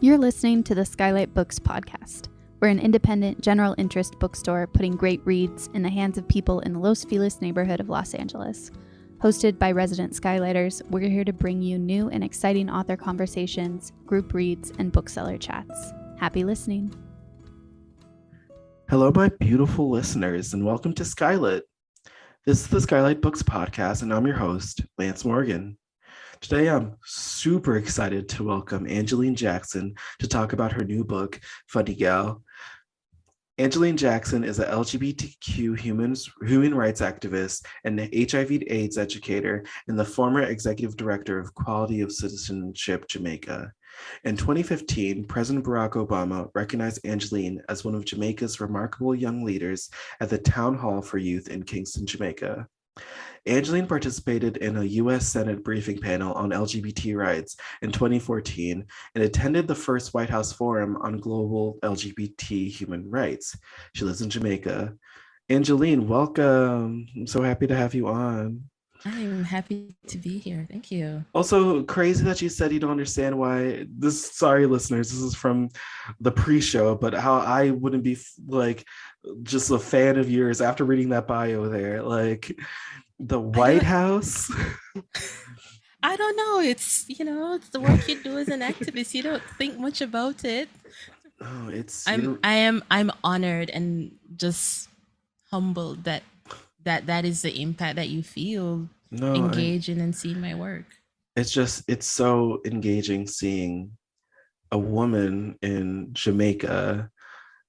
You're listening to the SKYLIT Books podcast. We're an independent, general interest bookstore putting great reads in the hands of people in the Los Feliz neighborhood of Los Angeles. Hosted by resident Skylighters, we're here to bring you new and exciting author conversations, group reads, and bookseller chats. Happy listening. Hello, my beautiful listeners, and welcome to SKYLIT. This is the SKYLIT Books podcast, and I'm your host, Lance Morgan. Today, I'm super excited to welcome Angeline Jackson to talk about her new book, Funny Gal. Angeline Jackson is a LGBTQ human rights activist and HIV/AIDS educator and the former executive director of Quality of Citizenship Jamaica. In 2015, President Barack Obama recognized Angeline as one of Jamaica's remarkable young leaders at the Town Hall for Youth in Kingston, Jamaica. Angeline participated in a U.S. Senate briefing panel on LGBT rights in 2014 and attended the first White House Forum on global LGBT human rights. She lives in Jamaica. Angeline, welcome. I'm so happy to have you on. I'm happy to be here. Thank you. Also, crazy that you said you don't understand why this. Sorry, listeners, this is from the pre-show, but how I wouldn't be like just a fan of yours after reading that bio there. Like, the White House. I don't know. It's it's the work you do as an activist. You don't think much about it. Oh, it's. I'm honored and just humbled that is the impact that you feel engaging and seeing my work. It's so engaging seeing a woman in Jamaica.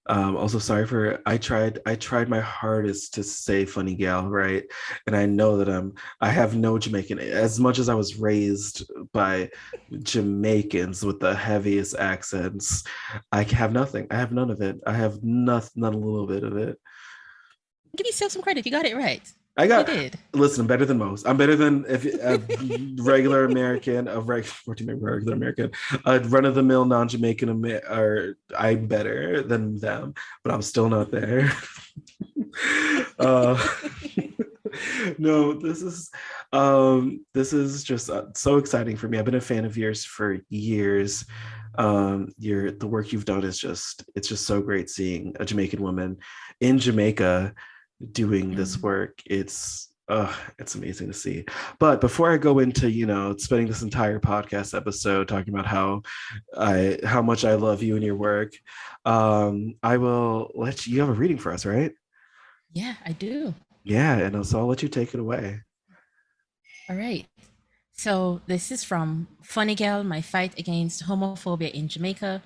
Also, sorry for I tried my hardest to say funny gal, right? And I know that I have no Jamaican. As much as I was raised by Jamaicans with the heaviest accents, I have nothing. I have none of it. I have not a little bit of it. Give yourself some credit. You got it right. You did. Listen, I'm better than most. I'm better than if a regular American, a run-of-the-mill non-Jamaican, or I'm better than them, but I'm still not there. No, this is just so exciting for me. I've been a fan of yours for years. The work you've done is just so great seeing a Jamaican woman in Jamaica doing this work. It's amazing to see. But before I go into spending this entire podcast episode talking about how much I love you and your work, I will let you have a reading for us, right? Yeah, I do. Yeah, and so I'll let you take it away. All right. So this is from Funny Gal, My Fight Against Homophobia in Jamaica,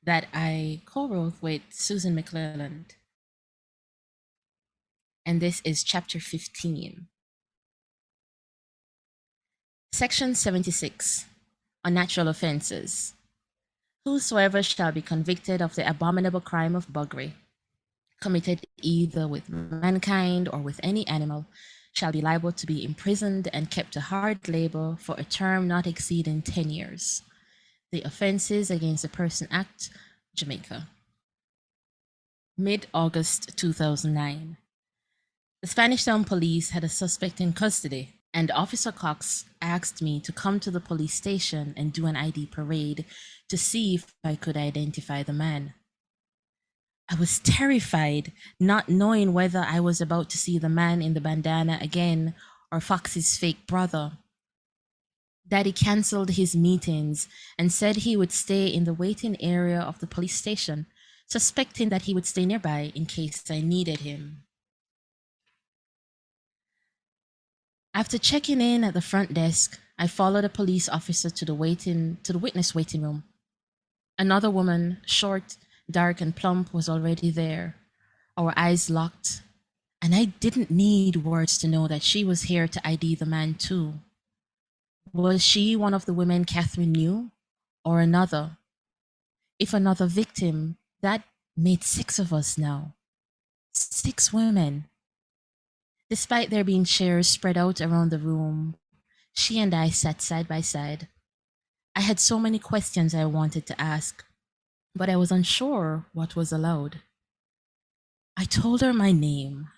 that I co-wrote with Susan McClelland. And this is chapter 15. Section 76, Unnatural Offenses. Whosoever shall be convicted of the abominable crime of buggery, committed either with mankind or with any animal, shall be liable to be imprisoned and kept to hard labor for a term not exceeding 10 years. The Offenses Against the Person Act, Jamaica. Mid-August 2009. The Spanish Town Police had a suspect in custody, and Officer Cox asked me to come to the police station and do an ID parade to see if I could identify the man. I was terrified, not knowing whether I was about to see the man in the bandana again or Fox's fake brother. Daddy canceled his meetings and said he would stay in the waiting area of the police station, suspecting that he would stay nearby in case I needed him. After checking in at the front desk, I followed a police officer to the witness waiting room. Another woman, short, dark, and plump, was already there, our eyes locked, and I didn't need words to know that she was here to ID the man too. Was she one of the women Catherine knew, or another? If another victim, that made 6 of us now. 6 women. Despite there being chairs spread out around the room, she and I sat side by side. I had so many questions I wanted to ask, but I was unsure what was allowed. I told her my name.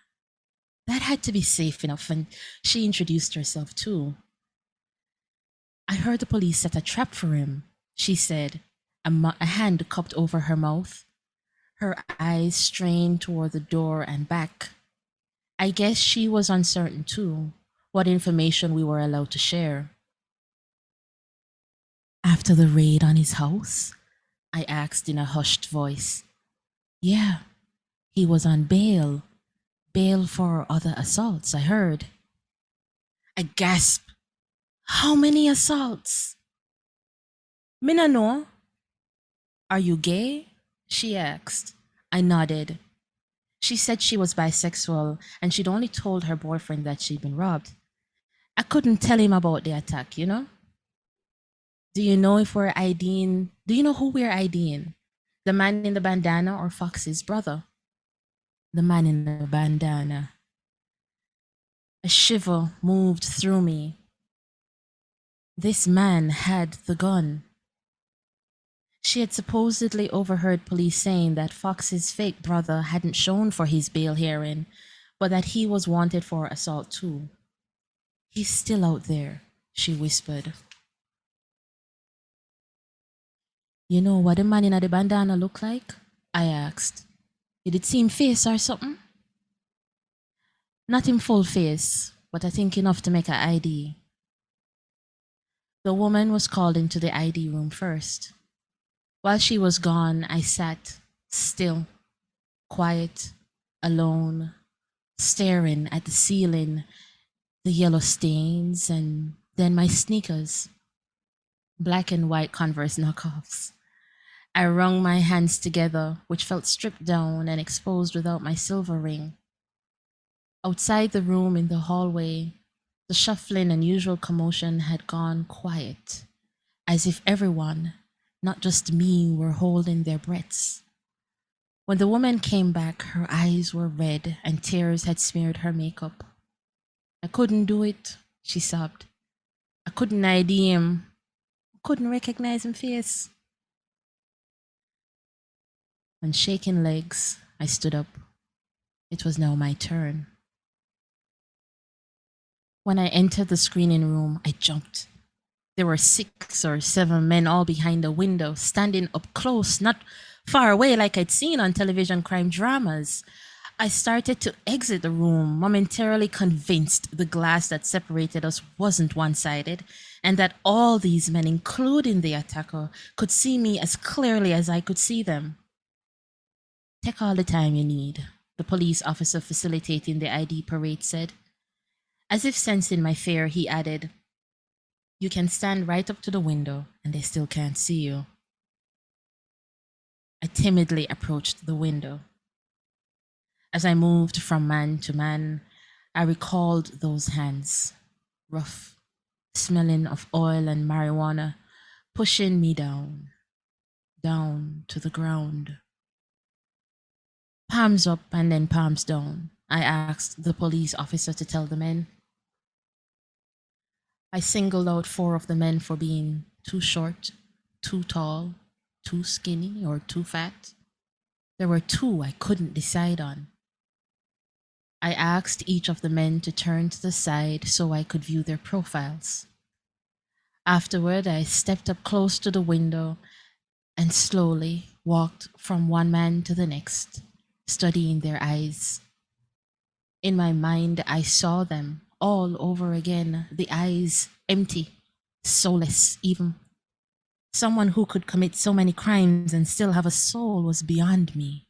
That had to be safe enough, and she introduced herself too. I heard the police set a trap for him, she said, a hand cupped over her mouth, her eyes strained toward the door and back. I guess she was uncertain too, what information we were allowed to share. After the raid on his house? I asked in a hushed voice. Yeah, he was on bail. Bail for other assaults, I heard. I gasped. How many assaults? Me no know. Are you gay? She asked. I nodded. She said she was bisexual and she'd only told her boyfriend that she'd been robbed. I couldn't tell him about the attack, you know? Do you know if we're IDing? Do you know who we're IDing? The man in the bandana or Fox's brother? The man in the bandana. A shiver moved through me. This man had the gun. She had supposedly overheard police saying that Fox's fake brother hadn't shown for his bail hearing, but that he was wanted for assault too. He's still out there, she whispered. You know what the man in the bandana looked like? I asked. Did it see him face or something? Not in full face, but I think enough to make an ID. The woman was called into the ID room first. While she was gone, I sat still, quiet, alone, staring at the ceiling, the yellow stains, and then my sneakers, black and white Converse knockoffs. I wrung my hands together, which felt stripped down and exposed without my silver ring. Outside the room in the hallway, the shuffling and usual commotion had gone quiet, as if everyone, not just me, were holding their breaths. When the woman came back, her eyes were red and tears had smeared her makeup. I couldn't do it, she sobbed. I couldn't ID him. Couldn't recognize him face. On shaking legs, I stood up. It was now my turn. When I entered the screening room, I jumped. There were 6 or 7 men all behind a window, standing up close, not far away like I'd seen on television crime dramas. I started to exit the room, momentarily convinced the glass that separated us wasn't one-sided, and that all these men, including the attacker, could see me as clearly as I could see them. Take all the time you need, the police officer facilitating the ID parade said. As if sensing my fear, he added, You can stand right up to the window and they still can't see you. I timidly approached the window. As I moved from man to man, I recalled those hands, rough, smelling of oil and marijuana, pushing me down, down to the ground. Palms up and then palms down, I asked the police officer to tell the men. I singled out 4 of the men for being too short, too tall, too skinny, or too fat. There were 2 I couldn't decide on. I asked each of the men to turn to the side so I could view their profiles. Afterward, I stepped up close to the window and slowly walked from one man to the next, studying their eyes. In my mind, I saw them all over again, the eyes empty, soulless even. Someone who could commit so many crimes and still have a soul was beyond me.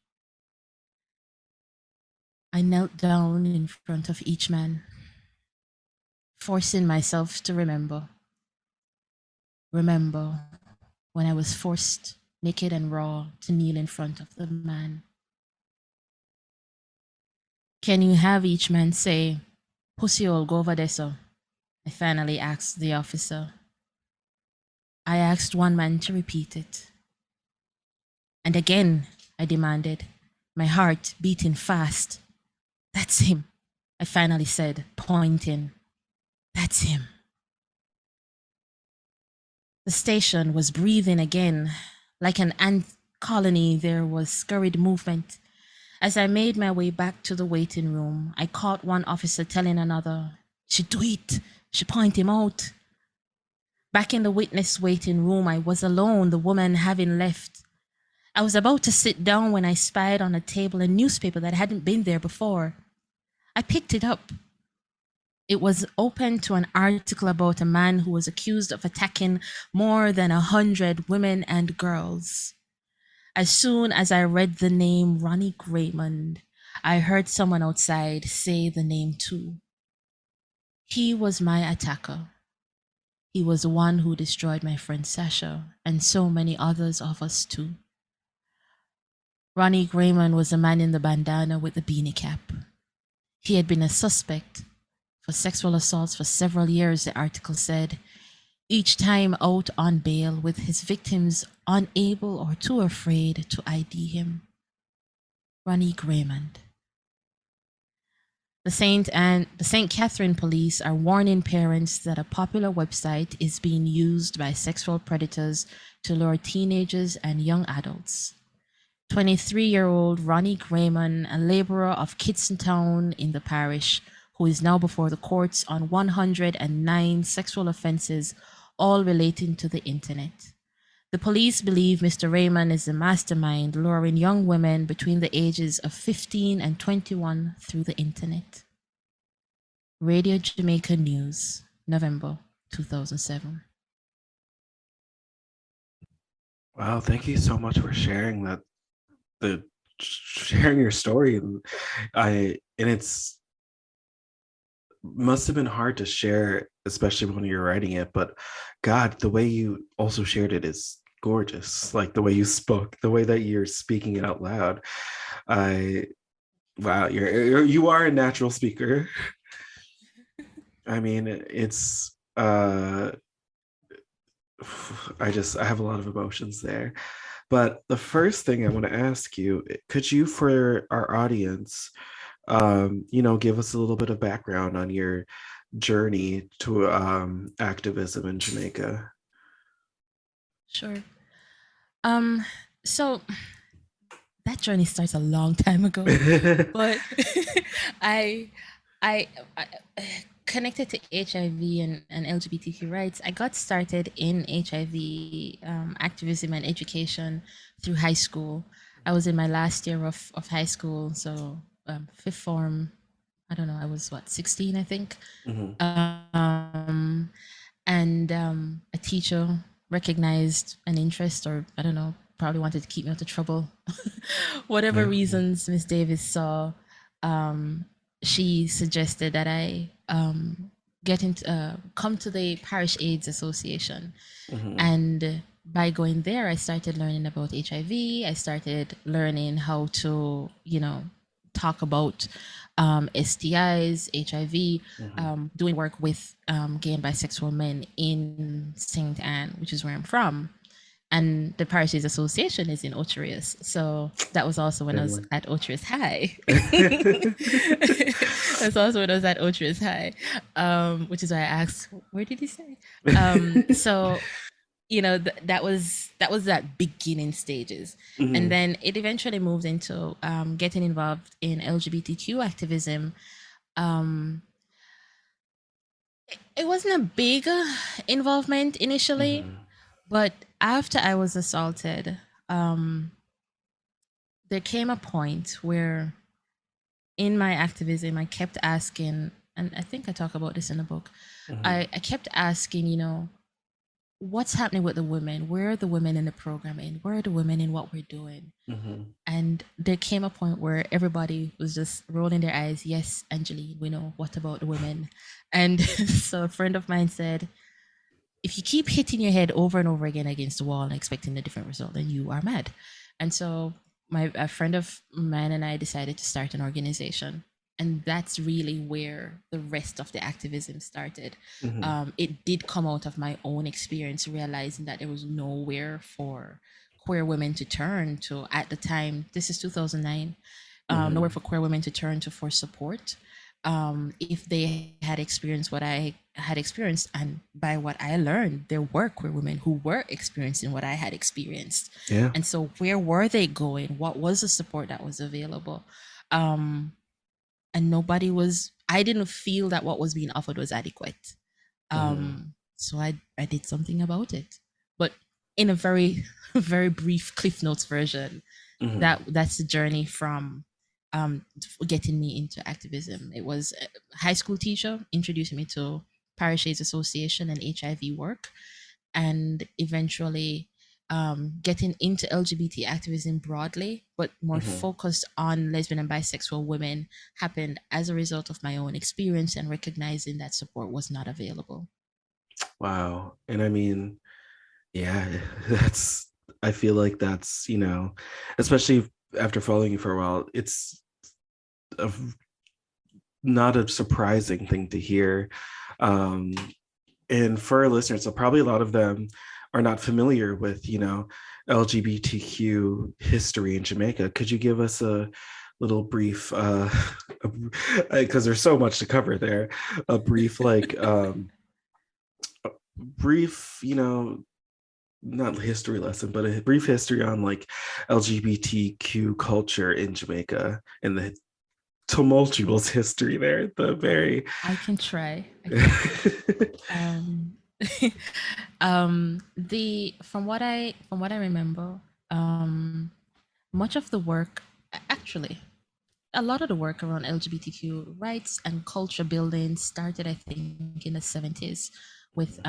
I knelt down in front of each man, forcing myself to remember. Remember when I was forced, naked and raw, to kneel in front of the man. Can you have each man say, Pussy hole, go over there, sir? I finally asked the officer. I asked one man to repeat it. And again, I demanded, my heart beating fast. That's him, I finally said, pointing. That's him. The station was breathing again. Like an ant colony, there was scurried movement. As I made my way back to the waiting room, I caught one officer telling another, She do it. She point him out. Back in the witness waiting room, I was alone, the woman having left. I was about to sit down when I spied on a table a newspaper that hadn't been there before. I picked it up. It was open to an article about a man who was accused of attacking more than 100 women and girls. As soon as I read the name Ronnie Raymond, I heard someone outside say the name too. He was my attacker. He was the one who destroyed my friend Sasha and so many others of us too. Ronnie Raymond was the man in the bandana with the beanie cap. He had been a suspect for sexual assaults for several years, the article said, each time out on bail with his victims unable or too afraid to ID him. Ronnie Raymond. The St. Catherine police are warning parents that a popular website is being used by sexual predators to lure teenagers and young adults. 23-year-old Ronnie Raymond, a laborer of Kitson Town in the parish, who is now before the courts on 109 sexual offenses, all relating to the internet. The police believe Mr. Raymond is the mastermind luring young women between the ages of 15 and 21 through the internet. Radio Jamaica News, November 2007. Wow, thank you so much for sharing that. Sharing your story. It's must have been hard to share, especially when you're writing it, but God, the way you also shared it is gorgeous. Like the way you spoke, the way that you're speaking it out loud. Wow, you are a natural speaker. I mean, it's I have a lot of emotions there. But the first thing I want to ask you, could you, for our audience, give us a little bit of background on your journey to activism in Jamaica? Sure. So that journey starts a long time ago, but I connected to HIV and LGBTQ rights. I got started in HIV activism and education through high school. I was in my last year of high school, so fifth form. I don't know. I was 16, I think. Mhm. And a teacher recognized an interest, or I don't know, probably wanted to keep me out of trouble. Whatever reasons Miss Davis saw, she suggested that I come to the Parish AIDS Association. Mhm. And by going there, I started learning about HIV. I started learning how to, talk about STIs, HIV, doing work with gay and bisexual men in St. Anne, which is where I'm from. And the Parishes Association is in Ocherius. So that was also when I was at Ocherius High. That's also when I was at Ocherius High, which is why I asked, where did he say? So that was that beginning stages. Mhm. And then it eventually moved into getting involved in LGBTQ activism. It wasn't a big involvement initially, but after I was assaulted, there came a point where in my activism I kept asking, and I think I talk about this in the book, I kept asking, what's happening with the women? Where are the women in the program in? Where are the women in what we're doing? And there came a point where everybody was just rolling their eyes. Yes, Angeline, we know. What about the women? And so a friend of mine said, if you keep hitting your head over and over again against the wall and expecting a different result, then you are mad. And so a friend of mine and I decided to start an organization. And that's really where the rest of the activism started. It did come out of my own experience, realizing that there was nowhere for queer women to turn to at the time. This is 2009. Nowhere for queer women to turn to for support. If they had experienced what I had experienced, and by what I learned, there were queer women who were experiencing what I had experienced. Yeah. And so where were they going? What was the support that was available? And I didn't feel that what was being offered was adequate. So I did something about it. But in a very, very brief Cliff Notes version, that's the journey from getting me into activism. It was a high school teacher introducing me to Parish AIDS Association and HIV work, and eventually getting into LGBT activism broadly, but more focused on lesbian and bisexual women, happened as a result of my own experience and recognizing that support was not available. Wow. And I mean, yeah, I feel like that's, especially after following you for a while, it's a, not a surprising thing to hear. And for our listeners, so probably a lot of them are not familiar with, LGBTQ history in Jamaica. Could you give us a little brief, because there's so much to cover there, a brief, not history lesson, but a brief history on like LGBTQ culture in Jamaica and the tumultuous history there. I can try. From what I remember, much of the work, actually, a lot of the work around LGBTQ rights and culture building started, I think, in the 70s with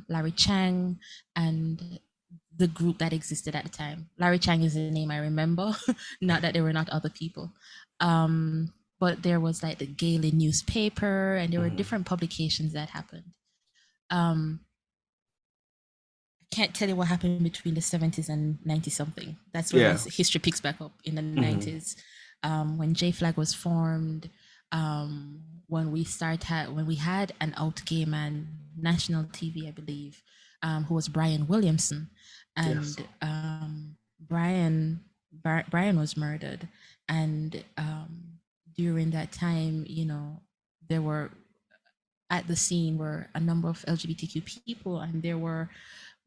Larry Chang and the group that existed at the time. Larry Chang is the name I remember, not that there were not other people. But there was like the GYAL newspaper, and there were different publications that happened. I can't tell you what happened between the 70s and 90 something. That's when my history picks back up in the 90s. When J-Flag was formed, when we had an out gay man, national TV, I believe, who was Brian Williamson, and Brian was murdered, and during that time, there were at the scene were a number of LGBTQ people, and there were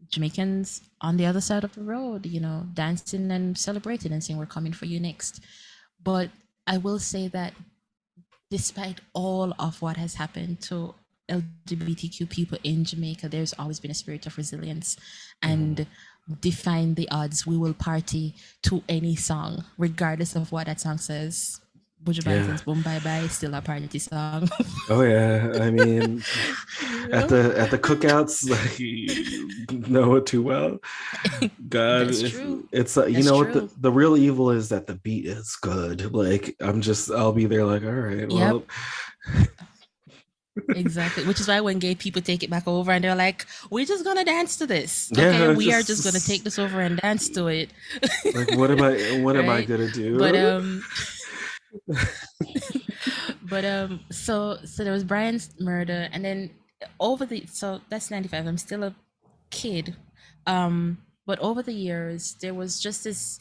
Jamaicans on the other side of the road, dancing and celebrating and saying, "We're coming for you next." But I will say that despite all of what has happened to LGBTQ people in Jamaica, there's always been a spirit of resilience and defying the odds. We will party to any song, regardless of what that song says. Buju Banton's "Boom Bye Bye" is still a party song. Oh yeah, I mean, at the cookouts, like, you know it too well. God, That's true. It's what the real evil is, that the beat is good. Like I'll be there like, all right, well. Yep. Exactly, which is why when gay people take it back over and they're like, "We're just gonna dance to this, okay? We are just gonna take this over and dance to it." Like, what am I gonna do? So there was Brian's murder, and then so that's 95. I'm still a kid, but over the years there was just this.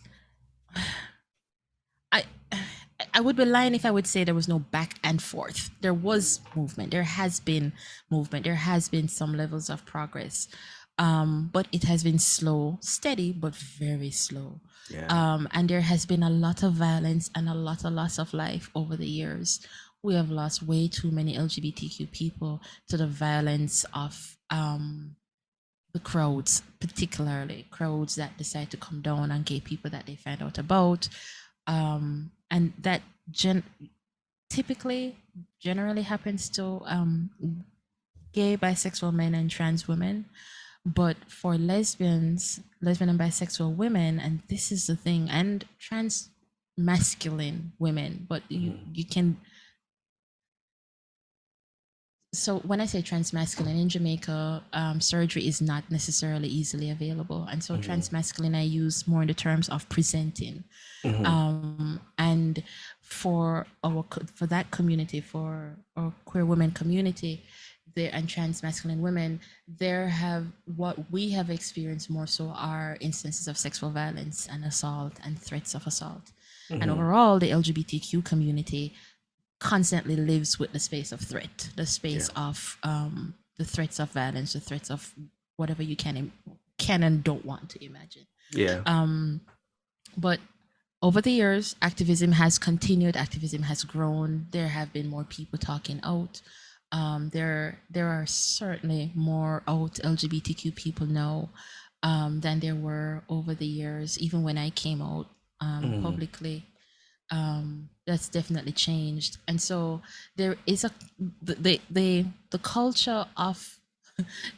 I would be lying if I would say there was no back and forth. There was movement. There has been movement. There has been some levels of progress, but it has been slow, steady, but very slow. Yeah. And there has been a lot of violence and a lot of loss of life over the years. We have lost way too many LGBTQ people to the violence of the crowds, particularly crowds that decide to come down on gay people that they find out about. And that generally happens to gay, bisexual men and trans women. But for lesbian and bisexual women, and this is the thing, and trans masculine women, but you can. So when I say transmasculine in Jamaica, surgery is not necessarily easily available, and so transmasculine I use more in the terms of presenting, and for that community, for our queer women community, and transmasculine women, what we have experienced more so are instances of sexual violence and assault and threats of assault, and overall the LGBTQ community constantly lives with the space of threat, the space of the threats of violence, the threats of whatever you can and don't want to imagine. But over the years, activism has continued, activism has grown. There have been more people talking out. There are certainly more out LGBTQ people now than there were over the years. Even when I came out publicly, that's definitely changed. And so there is the culture of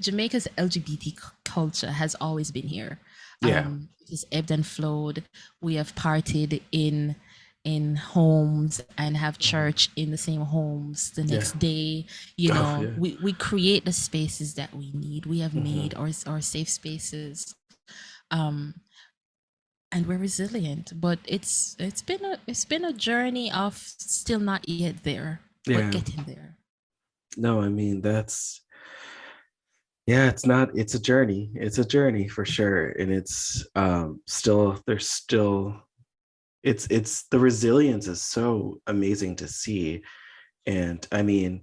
Jamaica's LGBT culture has always been here. Yeah. It's ebbed and flowed. We have partied in homes and have church in the same homes the next day. You know, yeah. we create the spaces that we need. We have made our safe spaces. And we're resilient, but it's been a journey of still not yet there, but getting there. No, I mean it's a journey. It's a journey for sure. And it's it's the resilience is so amazing to see. And I mean,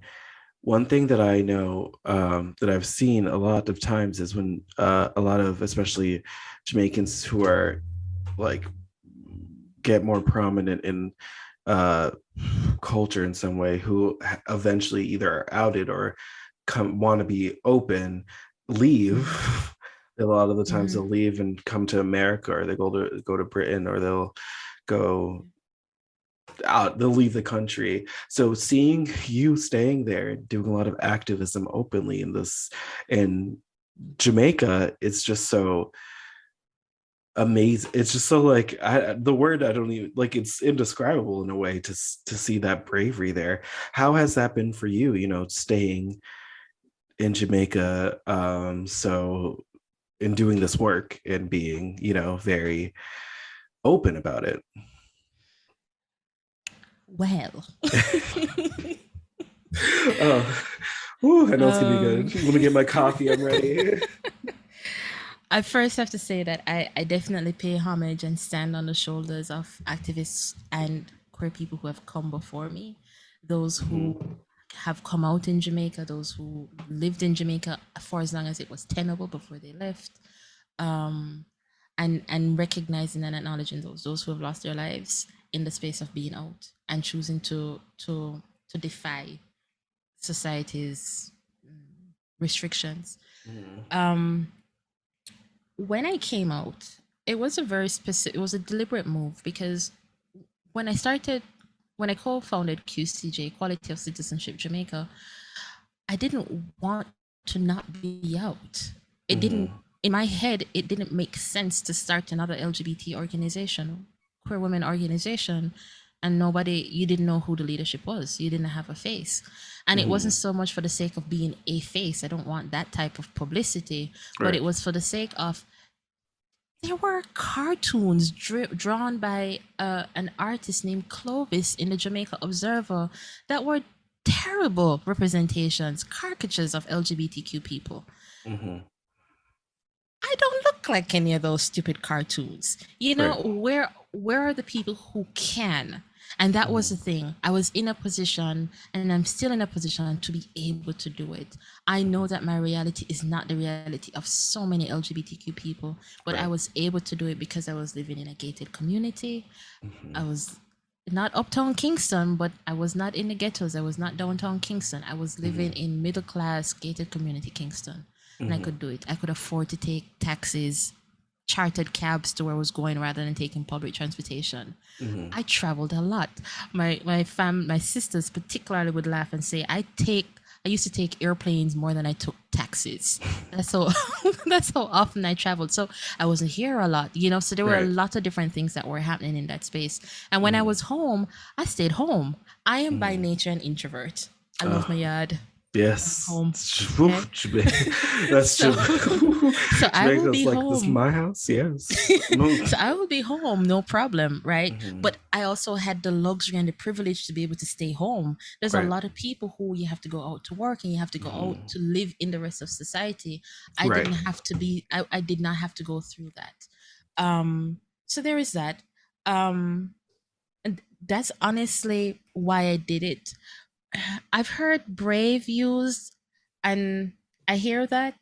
one thing that I know that I've seen a lot of times is when a lot of especially Jamaicans who are like get more prominent in culture in some way, who eventually either are outed or want to be open, leave. A lot of the times they'll leave and come to America, or they go to Britain, or they'll go out, they'll leave the country. So seeing you staying there, doing a lot of activism openly in Jamaica, it's just so amazing. It's just so like the word I don't even like, it's indescribable in a way to see that bravery there. How has that been for you, staying in Jamaica, so in doing this work and being, very open about it? Well, I know it's gonna be good. Let me get my coffee. I'm ready. I first have to say that I definitely pay homage and stand on the shoulders of activists and queer people who have come before me, those who have come out in Jamaica, those who lived in Jamaica for as long as it was tenable before they left, and recognizing and acknowledging those who have lost their lives in the space of being out and choosing to defy society's restrictions. When I came out, it was a very specific, it was a deliberate move, because when I co-founded QCJ, Quality of Citizenship Jamaica, I didn't want to not be out. It didn't, in my head, it didn't make sense to start another LGBT organization, queer women organization, and you didn't know who the leadership was. You didn't have a face. And it wasn't so much for the sake of being a face. I don't want that type of publicity, but it was for the sake of, there were cartoons drawn by an artist named Clovis in the Jamaica Observer that were terrible representations, caricatures of LGBTQ people. I don't look like any of those stupid cartoons. Where are the people who can? And that was the thing. I was in a position, and I'm still in a position, to be able to do it. I know that my reality is not the reality of so many LGBTQ people, but I was able to do it because I was living in a gated community. I was not uptown Kingston, but I was not in the ghettos. I was not downtown Kingston. I was living in middle class gated community Kingston. And I could do it. I could afford to take taxis, chartered cabs to where I was going rather than taking public transportation. I traveled a lot. My sisters particularly would laugh and say, I used to take airplanes more than I took taxis. That's how often I traveled. So I wasn't here a lot, so there were a lot of different things that were happening in that space. And when I was home, I stayed home. I am by nature an introvert. I love my yard. Yes. Home. Okay. That's true. So I will be like, home. This is my house. Yes. So I will be home, no problem, right? But I also had the luxury and the privilege to be able to stay home. There's a lot of people who you have to go out to work and you have to go out to live in the rest of society. I didn't have to be. I did not have to go through that. So there is that. And that's honestly why I did it. I've heard brave used, and I hear that,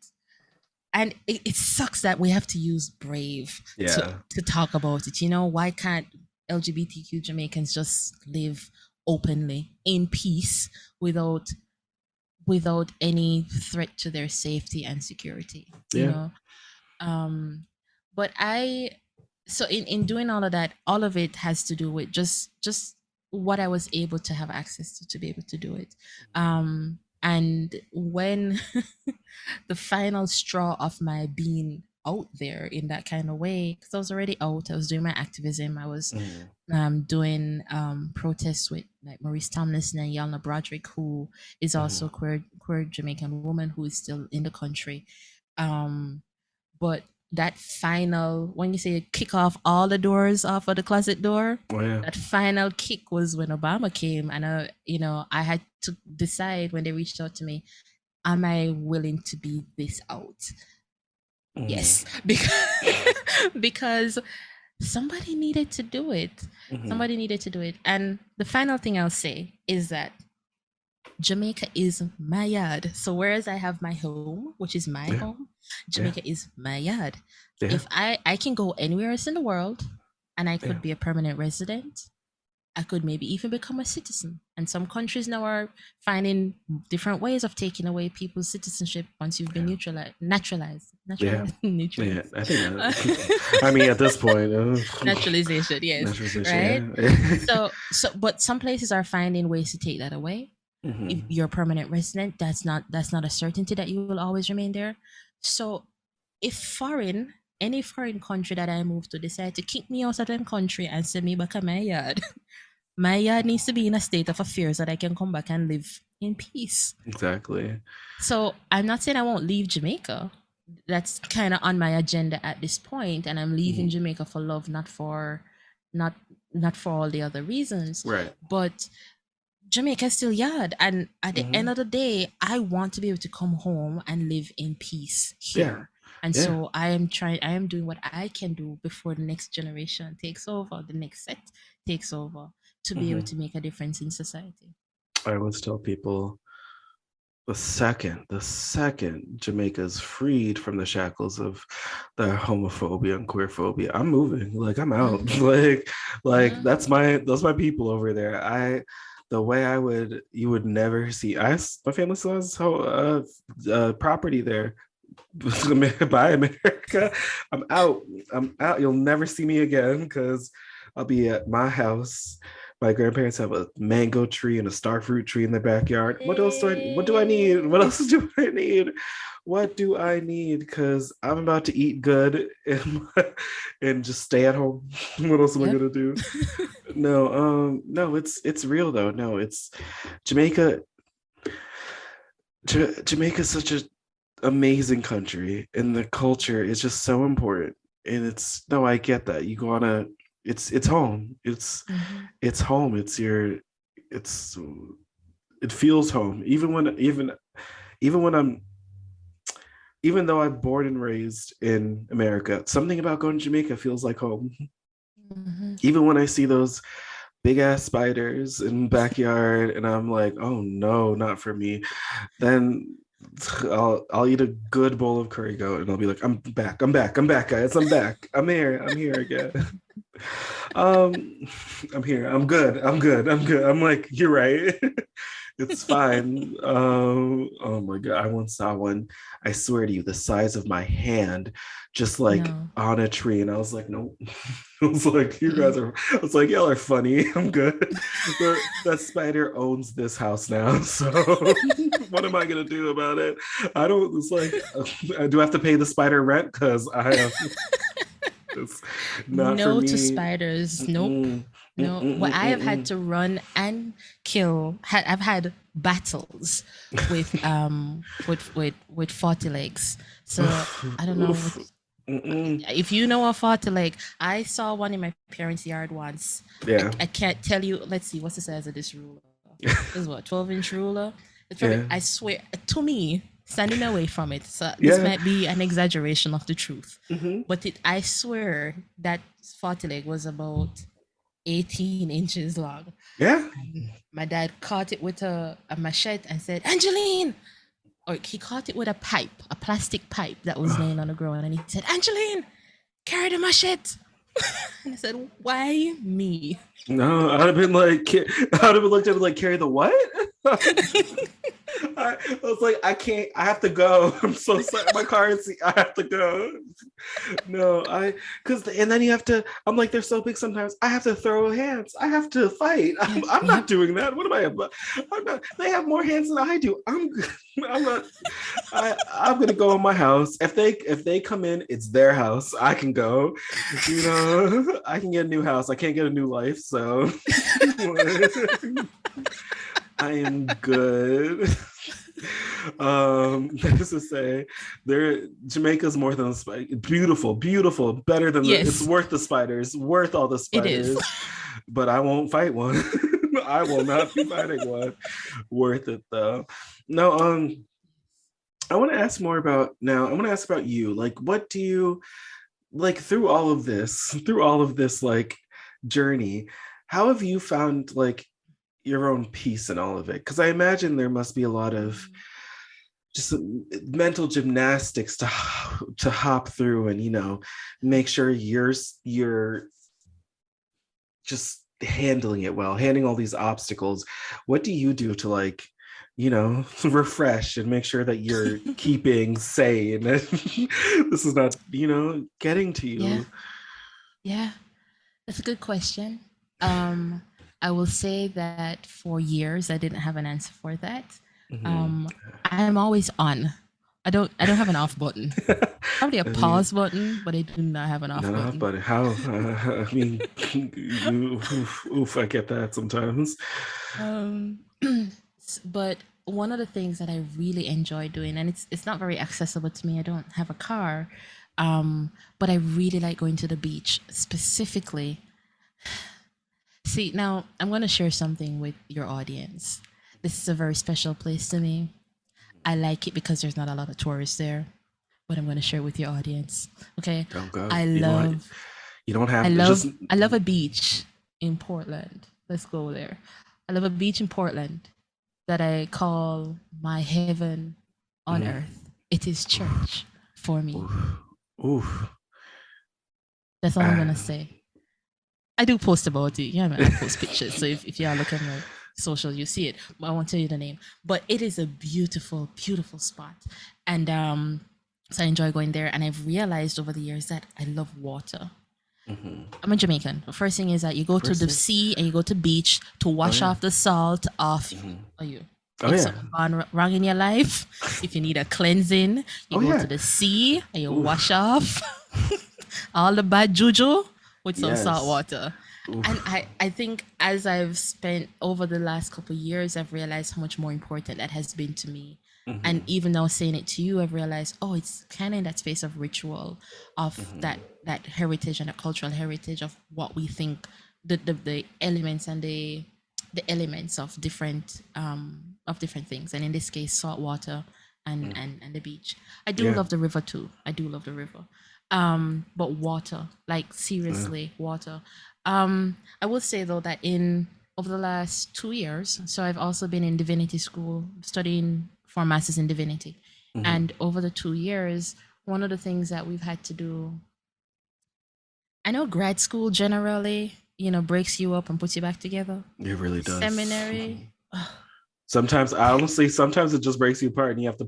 and it sucks that we have to use brave to talk about it. Why can't LGBTQ Jamaicans just live openly in peace without without any threat to their safety and security, you Yeah. know. But so in doing all of that, all of it has to do with just what I was able to have access to be able to do it. And when the final straw of my being out there in that kind of way, because I was already out, I was doing my activism, I was doing protests with like Maurice Tomlinson and Yalna Broderick, who is also a queer Jamaican woman who is still in the country. But that final, when you say kick off all the doors off of the closet door, that final kick was when Obama came, and I had to decide when they reached out to me, am I willing to be this out? Yes, because somebody needed to do it. Somebody needed to do it. And the final thing I'll say is that Jamaica is my yard. So whereas I have my home, which is my home, Jamaica is my yard. Yeah. If I can go anywhere else in the world and I could be a permanent resident, I could maybe even become a citizen. And some countries now are finding different ways of taking away people's citizenship once you've been naturalized. Yeah, I think I mean, at this point, naturalization, yes, naturalization, right? Yeah. But some places are finding ways to take that away. If you're a permanent resident, that's not a certainty that you will always remain there. So if any foreign country that I move to decide to kick me out of them country and send me back to my yard, my yard needs to be in a state of affairs that I can come back and live in peace. Exactly. So I'm not saying I won't leave Jamaica. That's kind of on my agenda at this point, and I'm leaving Jamaica for love, not for all the other reasons. Right. But Jamaica is still yard, and at the end of the day, I want to be able to come home and live in peace here. And so I am doing what I can do before the next generation takes over, the next set takes over, to be able to make a difference in society. I always tell people, the second Jamaica is freed from the shackles of the homophobia and queerphobia, I'm moving. Like, I'm out. Like that's my people over there. The way you would never see. My family still has property there. Bye, America. I'm out. You'll never see me again because I'll be at my house. My grandparents have a mango tree and a starfruit tree in their backyard. What else do I need? What do I need? Because I'm about to eat good and just stay at home. What else am I gonna do? No, it's real though. No, it's Jamaica. Jamaica's such an amazing country, and the culture is just so important. And I get that. You go on it's home. It's home. It feels home. Even though I'm born and raised in America, something about going to Jamaica feels like home. Even when I see those big ass spiders in the backyard and I'm like, oh no, not for me, then I'll eat a good bowl of curry goat and I'll be like, I'm back guys, I'm back, I'm here again. I'm here, I'm good. I'm like, you're right. It's fine. Oh my God, I once saw one, I swear to you, the size of my hand, just like on a tree, and I was like, nope. I was like, y'all are funny. I'm good. That spider owns this house now, so what am I gonna do about it? Do I have to pay the spider rent? Because it's not for me. To spiders. Nope. No, I have had to run and kill. I've had battles with 40 legs. So I don't know if you know a 40 leg. I saw one in my parents' yard once. Yeah, I can't tell you. Let's see, what's the size of this ruler? This is what, 12-inch ruler. It's probably, I swear to me, standing away from it. So this might be an exaggeration of the truth, but I swear that 40 leg was about 18 inches long. Yeah. My dad caught it with a machete and said, Angeline! Or he caught it with a plastic pipe that was laying on the ground, and he said, Angeline, carry the machete. And I said, why me? No, I'd have been looked at it like, carry the what? I was like, I can't, I have to go. I'm so sorry. My car is, I have to go. No, because, and then you have to, I'm like, they're so big sometimes. I have to throw hands. I have to fight. I'm not doing that. What am I'm not, they have more hands than I do. I'm not, I'm going to go in my house. If they come in, it's their house. I can go, I can get a new house. I can't get a new life. So I am good. That is to say, Jamaica's more than a spider. Beautiful, better than it's worth the spiders, worth all the spiders. It is. But I won't fight one. I will not be fighting one. Worth it though. No, I want to ask about you. Like, what do you like through all of this like journey? How have you found like your own peace in all of it? Because I imagine there must be a lot of just mental gymnastics to hop through and make sure you're just handling it well, handling all these obstacles. What do you do to like refresh and make sure that you're keeping sane? This is not getting to you. Yeah, that's a good question. I will say that for years I didn't have an answer for that. I'm always on. I don't have an off button. Probably a pause button, but I do not have an off button. But how? I mean, I get that sometimes. But one of the things that I really enjoy doing, and it's not very accessible to me. I don't have a car, but I really like going to the beach specifically. See, now I'm going to share something with your audience. This is a very special place to me. I like it because there's not a lot of tourists there, but I'm going to share with your audience. Okay. Don't go. I love a beach in Portland. Let's go there. I love a beach in Portland that I call my heaven on earth. It is church for me. Oof. That's all I'm going to say. I do post about it. Yeah, man, I post pictures. So if y'all look at my social, you see it. But I won't tell you the name. But it is a beautiful, beautiful spot. And so I enjoy going there. And I've realized over the years that I love water. I'm a Jamaican. The first thing is that you go to the sea and you go to beach to wash off the salt off you. Are you? If something's gone wrong in your life, if you need a cleansing, you go to the sea and you wash off all the bad juju with some salt water. Oof. And I think as I've spent over the last couple of years, I've realized how much more important that has been to me. And even now saying it to you, I've realized, it's kind of in that space of ritual, of that heritage and the cultural heritage of what we think the elements and the elements of different things. And in this case, salt water and the beach. I do love the river too. I do love the river. But water, like seriously, water. I will say though that over the last 2 years, so I've also been in divinity school studying for a master's in divinity. And over the 2 years, one of the things that we've had to do, I know grad school generally, breaks you up and puts you back together. It really does. Seminary. Sometimes it just breaks you apart and you have to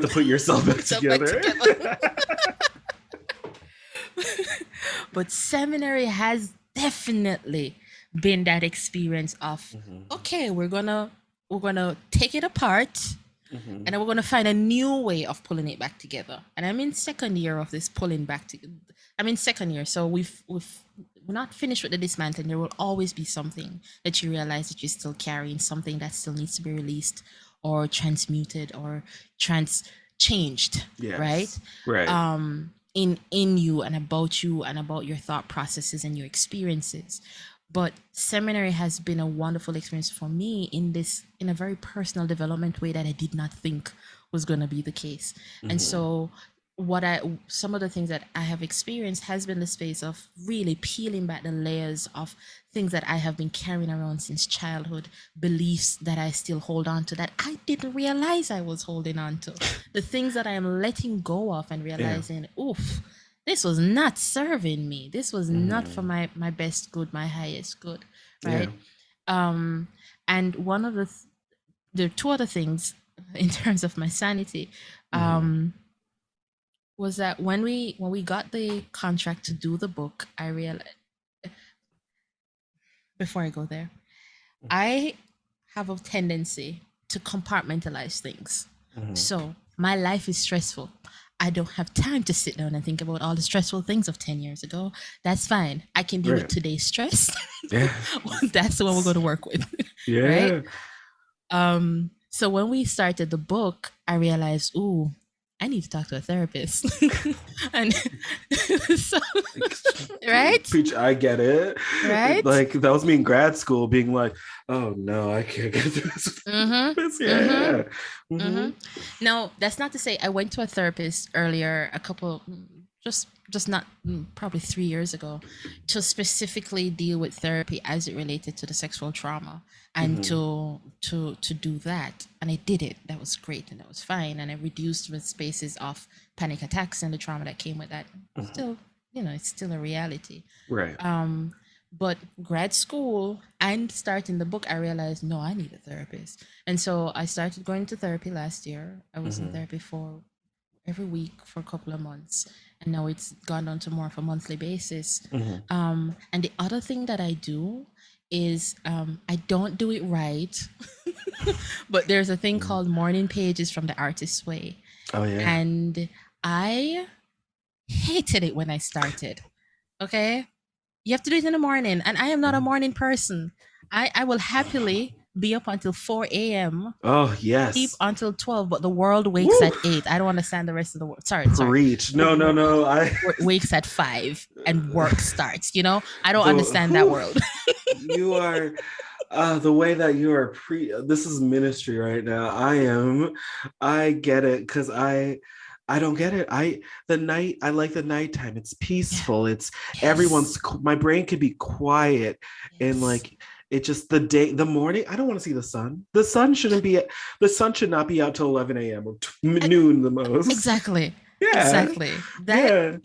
put yourself back together. But seminary has definitely been that experience of okay, we're gonna take it apart and then we're gonna find a new way of pulling it back together. And I'm in second year of this pulling back together. I'm in second year, so we're not finished with the dismantling. There will always be something that you realize that you're still carrying, something that still needs to be released or transmuted or changed. Yes. Right. In you and about your thought processes and your experiences. But seminary has been a wonderful experience for me in a very personal development way that I did not think was going to be the case. And so some of the things that I have experienced has been the space of really peeling back the layers of things that I have been carrying around since childhood, beliefs that I still hold on to that I didn't realize I was holding on to, the things that I am letting go of and realizing, oof, this was not serving me. This was not for my best good, my highest good, right? And one of the two other things in terms of my sanity, was that when we got the contract to do the book, I realized, before I go there, I have a tendency to compartmentalize things. So my life is stressful. I don't have time to sit down and think about all the stressful things of 10 years ago. That's fine. I can deal with today's stress. Yeah. That's the one we're going to work with. Yeah. Right? So when we started the book, I realized, ooh, I need to talk to a therapist. And so, right? Preach, I get it. Right? Like, that was me in grad school being like, oh no, I can't get through this. Yeah. Now, that's not to say I went to a therapist earlier, just not probably 3 years ago, to specifically deal with therapy as it related to the sexual trauma, and to do that. And I did it. That was great, and that was fine. And I reduced the spaces of panic attacks and the trauma that came with that. Still, it's still a reality. Right. But grad school and starting the book, I realized, no, I need a therapist. And so I started going to therapy last year. I was in therapy for every week for a couple of months. And now it's gone on to more of a monthly basis. And the other thing that I do is I don't do it right, but there's a thing called morning pages from the Artist's Way. Oh, yeah. And I hated it when I started. Okay? You have to do it in the morning. And I am not a morning person. I will happily be up until 4 a.m. Oh, yes. Sleep until 12, but the world wakes at 8. I don't understand the rest of the world. Sorry. Preach. No. Wakes at 5 and work starts, I don't understand that world. You are... the way that you are this is ministry right now. I get it, because I don't get it. I like the nighttime. It's peaceful. It's my brain can be quiet, and like it just the morning. I don't want to see the sun. The sun should not be out till 11 a.m. or noon the most. Exactly. Yeah. Exactly.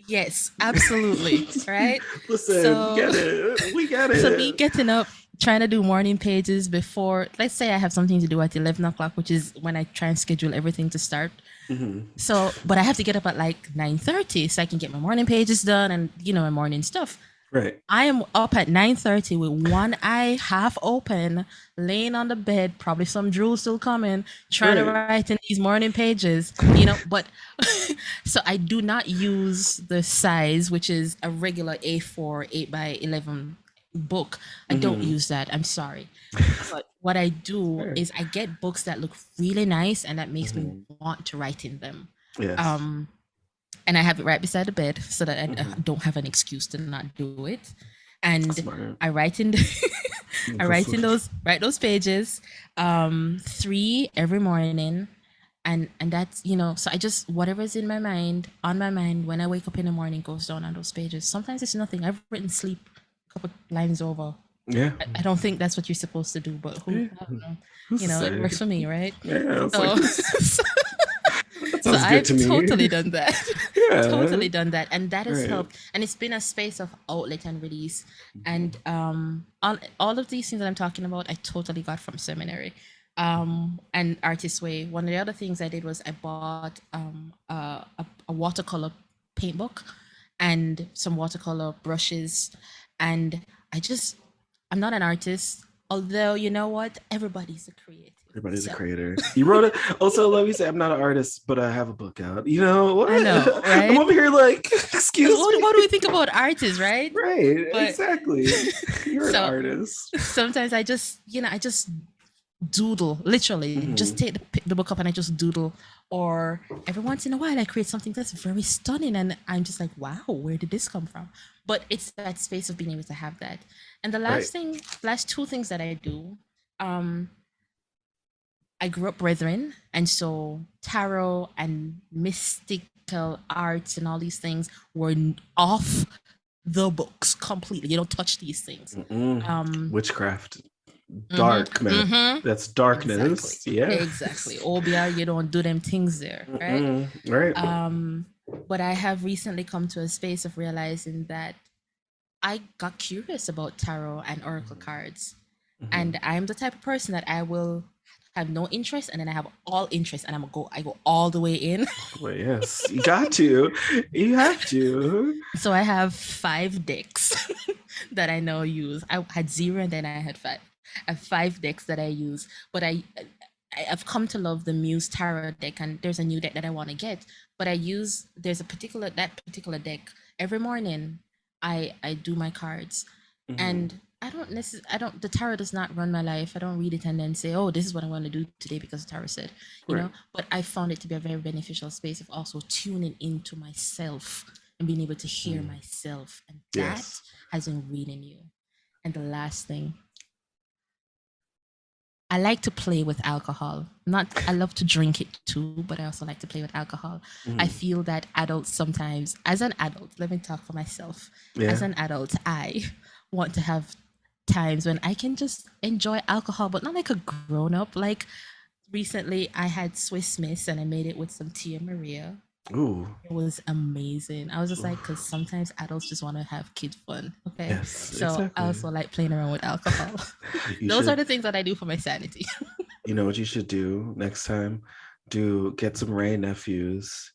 Yes, absolutely. Right. Listen, we get it. So me getting up, trying to do morning pages before, let's say I have something to do at 11 o'clock, which is when I try and schedule everything to start. So, but I have to get up at like 9:30 so I can get my morning pages done and, my morning stuff. Right. I am up at 9:30 with one eye half open, laying on the bed, probably some drool still coming, trying to write in these morning pages, but so I do not use the size, which is a regular A4 8x11 book. I don't use that. I'm sorry. But what I do is I get books that look really nice and that makes me want to write in them. Yes. And I have it right beside the bed so that I don't have an excuse to not do it. And Smart. I write in write those pages 3 every morning. And that's, so I just, whatever's on my mind, when I wake up in the morning goes down on those pages. Sometimes it's nothing. I've written sleep a couple lines over. Yeah. I don't think that's what you're supposed to do, but I don't know. It works for me, right? Yeah. So I've totally done that. Yeah. Totally done that. And that has helped. And it's been a space of outlet and release. And all of these things that I'm talking about, I totally got from seminary. And Artist's Way. One of the other things I did was I bought a watercolor paint book and some watercolor brushes. And I'm not an artist, although, you know what? Everybody's a creative. Everybody's a creator. You wrote it. Also, let me say, I'm not an artist, but I have a book out. What? I know, right? I'm over here like, excuse me. What do we think about artists, right? Right, exactly. You're an artist. Sometimes I just doodle, literally. Just take the book up and I just doodle. Or every once in a while I create something that's very stunning and I'm just like, wow, where did this come from? But it's that space of being able to have that. And the last two things that I do, I grew up Brethren, and so tarot and mystical arts and all these things were off the books completely. You don't touch these things. Witchcraft. Dark, man. That's darkness. Exactly. Yeah. Exactly. Obia, you don't do them things there, right? Right. But I have recently come to a space of realizing that I got curious about tarot and oracle cards. And I'm the type of person that I will have no interest, and then I have all interest, and I go all the way in. Well, yes, you got to. You have to. So I have 5 decks that I now use. I had 0 and then I had 5. I have 5 decks that I use, but I've come to love the Muse Tarot deck, and there's a new deck that I want to get. But there's a particular deck every morning. I do my cards, and the tarot does not run my life. I don't read it and then say, oh, this is what I want to do today because the tarot said, you know. But I found it to be a very beneficial space of also tuning into myself and being able to hear myself, and that has been reading you. And the last thing, I like to play with alcohol. I love to drink it too, but I also like to play with alcohol. I feel that adults sometimes, as an adult, let me talk for myself. As an adult, I want to have times when I can just enjoy alcohol, but not like a grown up. Like recently, I had Swiss Miss and I made it with some Tia Maria. Ooh. It was amazing. I was just like, because sometimes adults just want to have kid fun. Okay. Yes, so exactly. I also like playing around with alcohol. Those are the things that I do for my sanity. You know what you should do next time? Get some Ray nephews.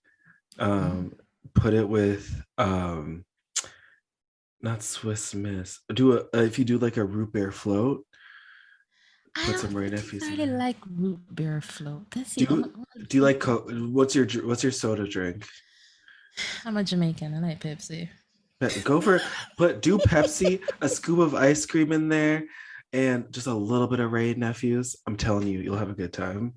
Put it with not Swiss Miss. If you do like a root beer float. Put some Ray nephews. I really like root beer float. Do you like what's your soda drink? I'm a Jamaican. I like Pepsi. Do Pepsi, a scoop of ice cream in there, and just a little bit of Ray nephews. I'm telling you, you'll have a good time.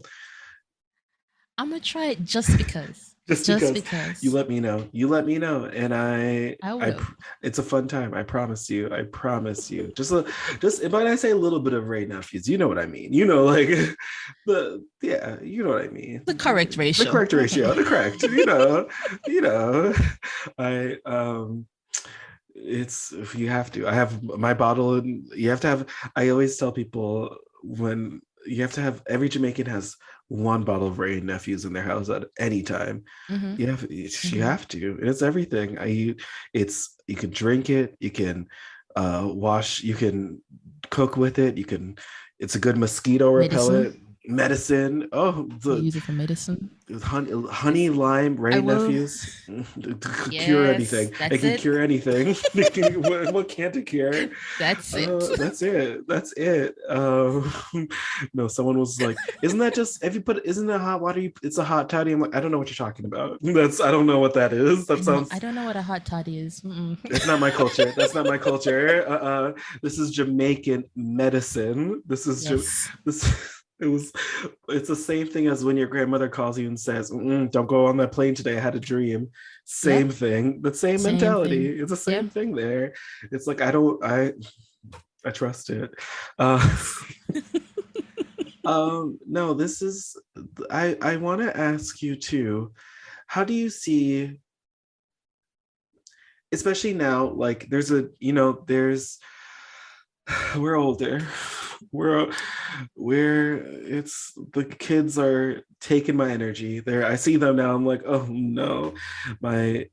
I'm gonna try it just because. just because you let me know, and I will. It's a fun time. I promise you. Just when I say a little bit of Ray nephews, you know what I mean. You know, like you know what I mean. The correct ratio. The correct. It's if you have to. I have my bottle, and you have to have. I always tell people when you have to have. Every Jamaican has one bottle of Ray nephews in their house at any time. You have to. It's everything. You can drink it. You can wash. You can cook with it. It's a good mosquito repellent. Medicine. Use it for medicine. Honey lime Ray nephews. Cure anything. It can cure anything. What can't it cure? That's it. That's it. No, someone was like, "Isn't that just isn't that hot water? It's a hot toddy." I'm like, I don't know what you're talking about. I don't know what that is. I don't know what a hot toddy is. That's not my culture. This is Jamaican medicine. It's the same thing as when your grandmother calls you and says, "Don't go on that plane today. I had a dream." Same thing. The same mentality. Thing. It's the same thing there. It's like I trust it. No, this is. I want to ask you too. How do you see, especially now? Like, we're older. It's the kids are taking my energy there. I see them now. I'm like, oh no. I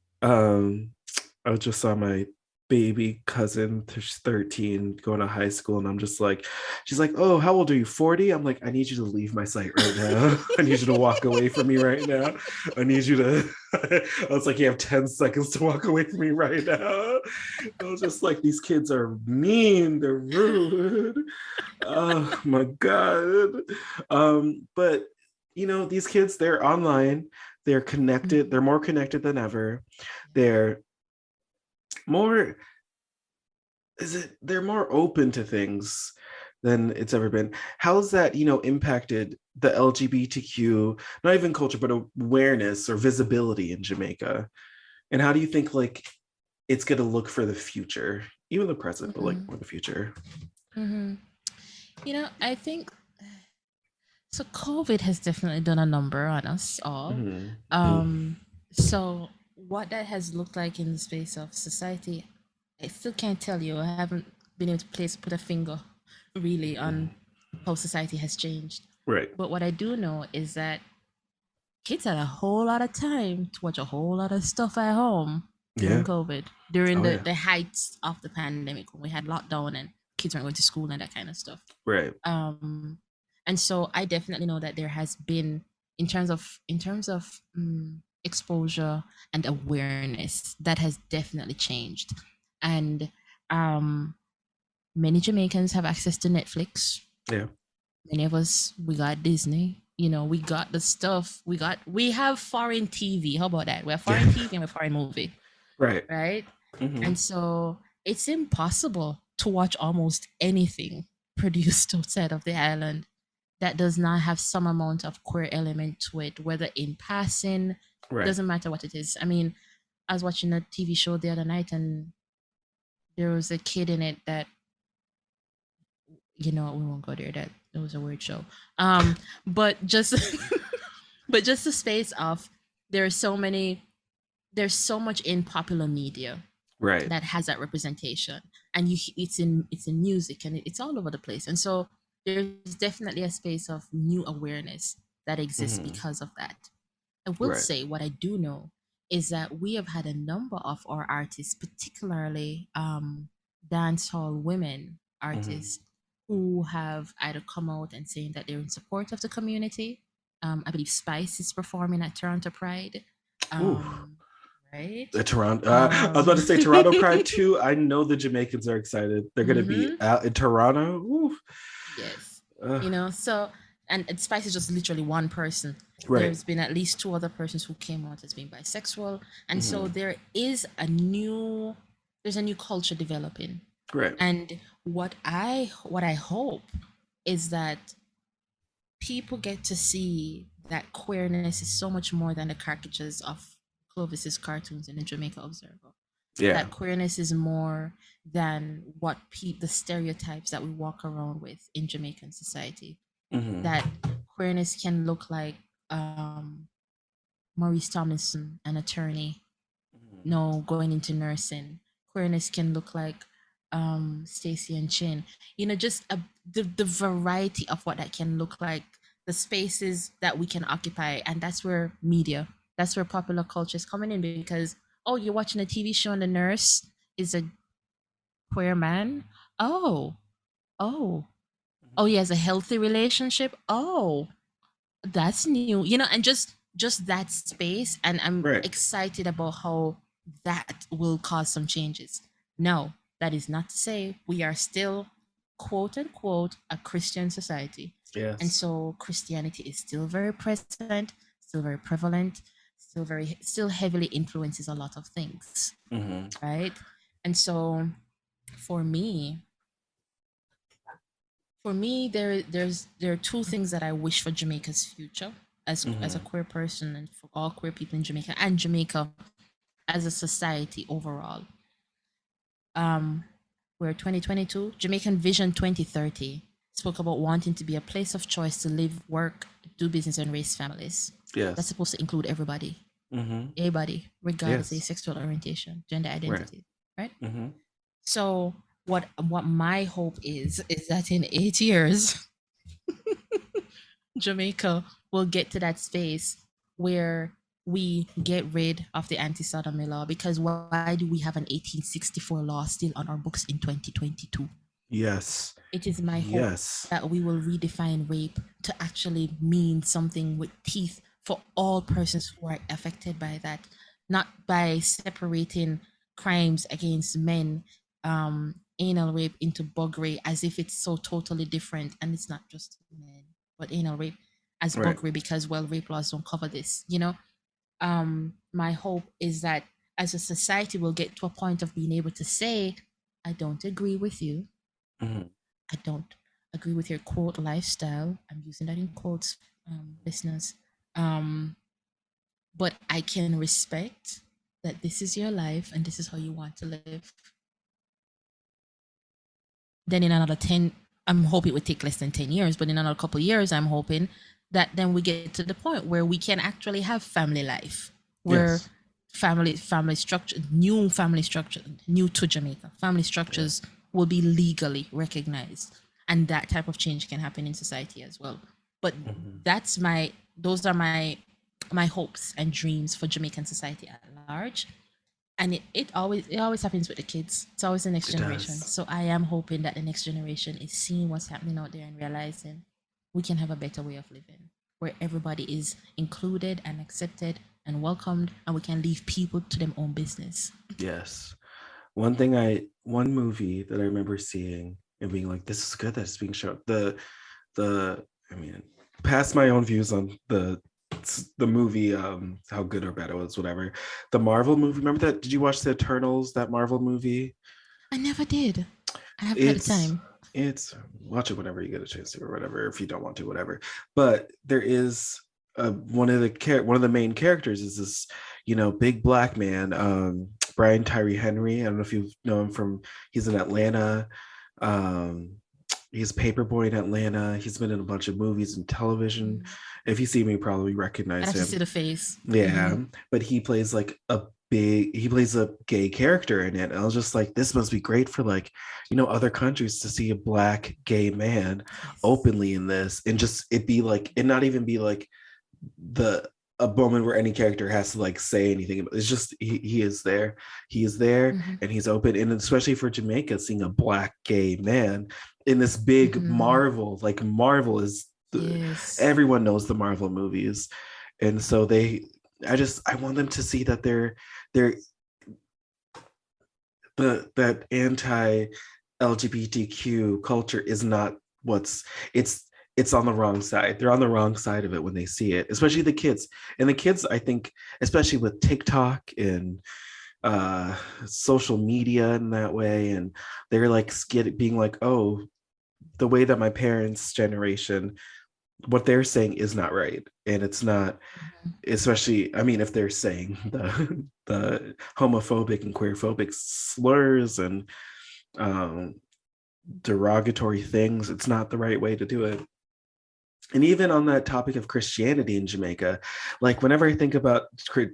just saw my baby cousin, she's 13, going to high school, and I'm just like, she's like, oh, how old are you, 40? I'm like, I need you to leave my sight right now. I need you to walk away from me right now. I need you to I was like, you have 10 seconds to walk away from me right now. I was just like, these kids are mean, they're rude. Oh my god. But these kids, they're online, they're connected, they're more connected than ever. They're more open to things than it's ever been. How's that impacted the LGBTQ, not even culture, but awareness or visibility in Jamaica? And how do you think like it's going to look for the future, even the present, but like for the future? I think so. COVID has definitely done a number on us all. So what that has looked like in the space of society, I still can't tell you. I haven't been able to put a finger really on how society has changed. Right. But what I do know is that kids had a whole lot of time to watch a whole lot of stuff at home during COVID, during the heights of the pandemic, when we had lockdown and kids weren't going to school and that kind of stuff. Right. And so I definitely know that there has been, in terms of exposure and awareness, that has definitely changed. And um many Jamaicans have access to Netflix. Yeah. Many of us, we got Disney. We got the stuff. We have foreign TV. How about that? We have foreign Yeah. TV and we have foreign movie, Right. right? Mm-hmm. And so it's impossible to watch almost anything produced outside of the island that does not have some amount of queer element to it, whether in passing, Right. doesn't matter what it is. I mean, I was watching a TV show the other night and there was a kid in it that, we won't go there. That it was a weird show. But just but just the space of, there's so many, there's so much in popular media Right. that has that representation, and it's in music, and it's all over the place. And so there's definitely a space of new awareness that exists Mm-hmm. because of that. I will Right. say, what I do know is that we have had a number of our artists, particularly dancehall women Mm-hmm. artists, who have either come out and saying that they're in support of the community. I believe Spice is performing at Toronto Pride. Ooh. Right? The Toronto. I was about to say Toronto Pride too. I know the Jamaicans are excited. They're going to be Mhm. out in Toronto. Ooh. Yes. Ugh. So, and Spice is just literally one person. Right. There's been at least two other persons who came out as being bisexual. And so Mhm. there's a new culture developing. Right. And what I hope is that people get to see that queerness is so much more than the caricatures of Clovis's cartoons in the Jamaica Observer. Yeah. That queerness is more than the stereotypes that we walk around with in Jamaican society. Mm-hmm. That queerness can look like Maurice Tomlinson, an attorney, no going into nursing. Queerness can look like Stacey and Chin. Just the variety of what that can look like, the spaces that we can occupy, and that's where media, that's where popular culture is coming in, because you're watching a TV show and the nurse is a queer man. Oh, oh, he has a healthy relationship. Oh, that's new. And just that space, and I'm Right. excited about how that will cause some changes. No, that is not to say we are still, quote unquote, a Christian society. And Yes. so Christianity is still very present, still very prevalent, still heavily influences a lot of things, Mm-hmm. right? And so for me, there are two things that I wish for Jamaica's future, as a Mm-hmm. queer person, and for all queer people in Jamaica, and Jamaica as a society overall. Um, we're 2022. Jamaican Vision 2030 spoke about wanting to be a place of choice to live, work, do business, and raise families. That's Yes. supposed to include everybody, Mm-hmm. regardless of Yes. sexual orientation, gender Right. identity, right? Mm-hmm. So what my hope is that in 8 years, Jamaica will get to that space where we get rid of the anti-sodomy law, because why do we have an 1864 law still on our books in 2022? Yes. It is my hope Yes. that we will redefine rape to actually mean something with teeth for all persons who are affected by that, not by separating crimes against men, anal rape into buggery, as if it's so totally different, and it's not just men, but anal rape as Right. buggery, because rape laws don't cover this. My hope is that as a society we'll get to a point of being able to say, I don't agree with you. Mm-hmm. I don't agree with your quote lifestyle. I'm using that in quotes, listeners. Um, but I can respect that this is your life and this is how you want to live. Then in another 10, I'm hoping it would take less than 10 years, but in another couple of years, I'm hoping that then we get to the point where we can actually have family life, where Yes. family structure, new family structure, new to Jamaica, family Yeah. structures will be legally recognized, and that type of change can happen in society as well. But Mm-hmm. those are my hopes and dreams for Jamaican society at large. And it always happens with the kids. It's always the next It generation. does. So I am hoping that the next generation is seeing what's happening out there and realizing, we can have a better way of living where everybody is included and accepted and welcomed, and we can leave people to their own business. Yes. One movie that I remember seeing and being like, this is good that it's being shown. I mean, past my own views on the movie, how good or bad it was, whatever. The Marvel movie, remember that? Did you watch the Eternals, that Marvel movie? I never did. I haven't had the time. It's watch it whenever you get a chance to, or whatever. If you don't want to, whatever. But there is one of the main characters is this, big black man, Brian Tyree Henry. I don't know if you know him from. He's in Atlanta. He's Paperboy in Atlanta. He's been in a bunch of movies and television. Mm-hmm. If you see him, you probably recognize him. I have to see the face. Yeah, mm-hmm. But he plays like he plays a gay character in it. And I was just like, this must be great for like, other countries to see a black gay man openly in this, and just it be like, and not even be like a moment where any character has to like say anything. It's just he is there. He is there, mm-hmm. and he's open. And especially for Jamaica, seeing a black gay man in this big mm-hmm. Marvel, like Marvel is everyone knows the Marvel movies. And so I want them to see that that anti-LGBTQ culture is not it's on the wrong side. They're on the wrong side of it when they see it, especially the kids. And the kids, I think, especially with TikTok and social media in that way, and they're like being like, oh, the way that my parents' generation, what they're saying is not right. And it's not, especially, I mean, if they're saying the homophobic and queerphobic slurs and derogatory things, it's not the right way to do it. And even on that topic of Christianity in Jamaica, like whenever I think about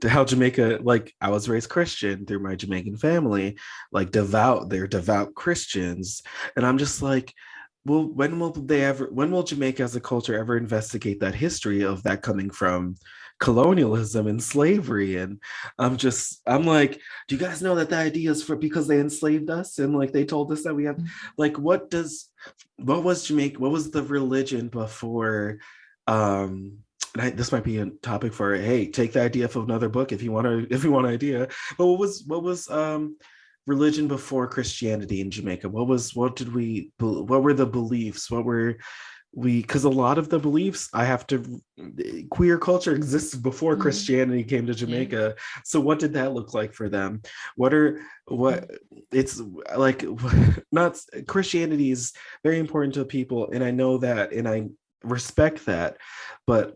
how Jamaica, like I was raised Christian through my Jamaican family, like they're devout Christians. And I'm just like, well, when will Jamaica as a culture ever investigate that history of that coming from colonialism and slavery? And I'm like, do you guys know that the idea is because they enslaved us, and like they told us that we have, like, what was Jamaica, what was the religion before, this might be a topic for, hey, take the idea from another book if you want an idea. But what was religion before Christianity in Jamaica? What were the beliefs? Because a lot of the beliefs queer culture existed before mm-hmm. Christianity came to Jamaica. Yeah. So what did that look like for them? It's like, not, Christianity is very important to people, and I know that, and I respect that, but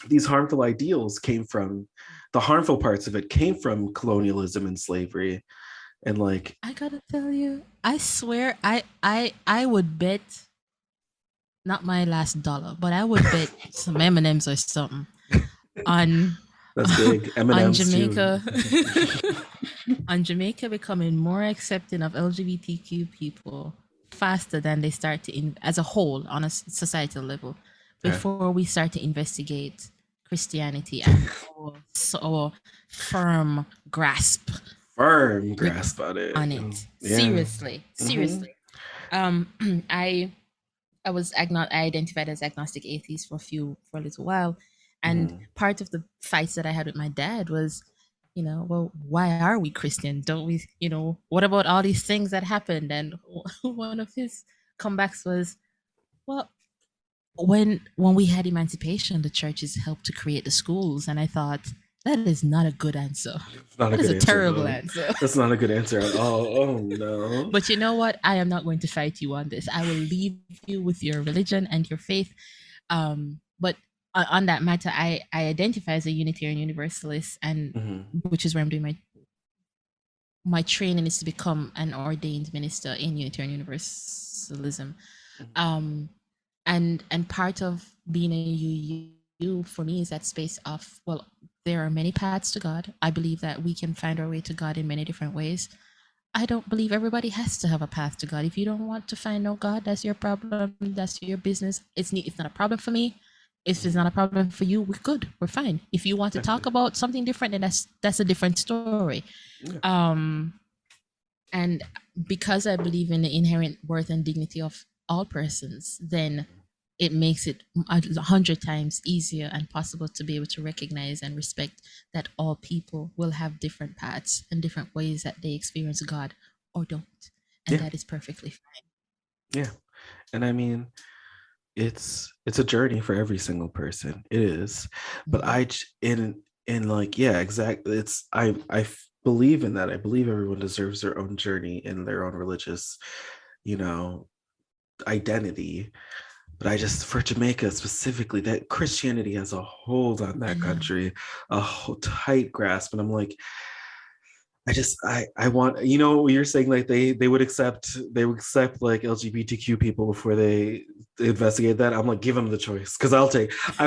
these harmful ideals the harmful parts of it came from colonialism and slavery. And like, I gotta tell you, I swear, I would bet, not my last dollar, but I would bet some M&Ms or something on that's big M&Ms on Jamaica, on Jamaica becoming more accepting of LGBTQ people faster than they start to as a whole on a societal level, before we start to investigate Christianity and our firm grasp on it. Yeah. Seriously. Mm-hmm. I identified as agnostic atheist for a little while, and part of the fights that I had with my dad was, well, why are we Christian? Don't we, what about all these things that happened? And one of his comebacks was, well, when we had emancipation, the churches helped to create the schools. And I thought, that is not a good answer. That is a terrible answer. That's not a good answer at all. Oh, no. But you know what? I am not going to fight you on this. I will leave you with your religion and your faith. But on that matter, I identify as a Unitarian Universalist, and which is where I'm doing my training is to become an ordained minister in Unitarian Universalism. And part of being a UU for me is that space of, well, there are many paths to God. I believe that we can find our way to God in many different ways. I don't believe everybody has to have a path to God. If you don't want to find no God, that's your problem. That's your business. It's not a problem for me. If it's not a problem for you, we're good. We're fine. If you want to talk about something different, then that's a different story. Yeah. And because I believe in the inherent worth and dignity of all persons, then it makes it 100 times easier and possible to be able to recognize and respect that all people will have different paths and different ways that they experience God or don't. And Yeah. that is perfectly fine. Yeah. And I mean, it's a journey for every single person. It is. But in like, yeah, exactly. It's believe in that. I believe everyone deserves their own journey in their own religious, you know, identity. But I just, for Jamaica specifically, that Christianity has a hold on I that know. country, a whole tight grasp. And I'm like, I want, you know, you're saying like they would accept like LGBTQ people before they investigate that. I'm like, give them the choice, because I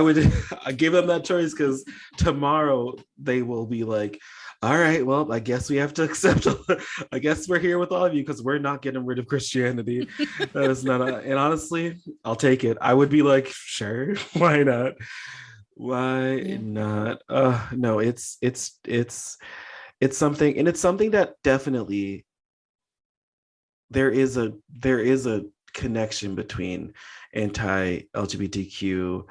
would I give them that choice, because tomorrow they will be like, all right, well, I guess we have to accept. I guess we're here with all of you because we're not getting rid of Christianity. That is not and honestly, I'll take it. I would be like, sure, why not? Why Yeah. not? No, it's something, and it's something that definitely there is a connection between anti-LGBTQ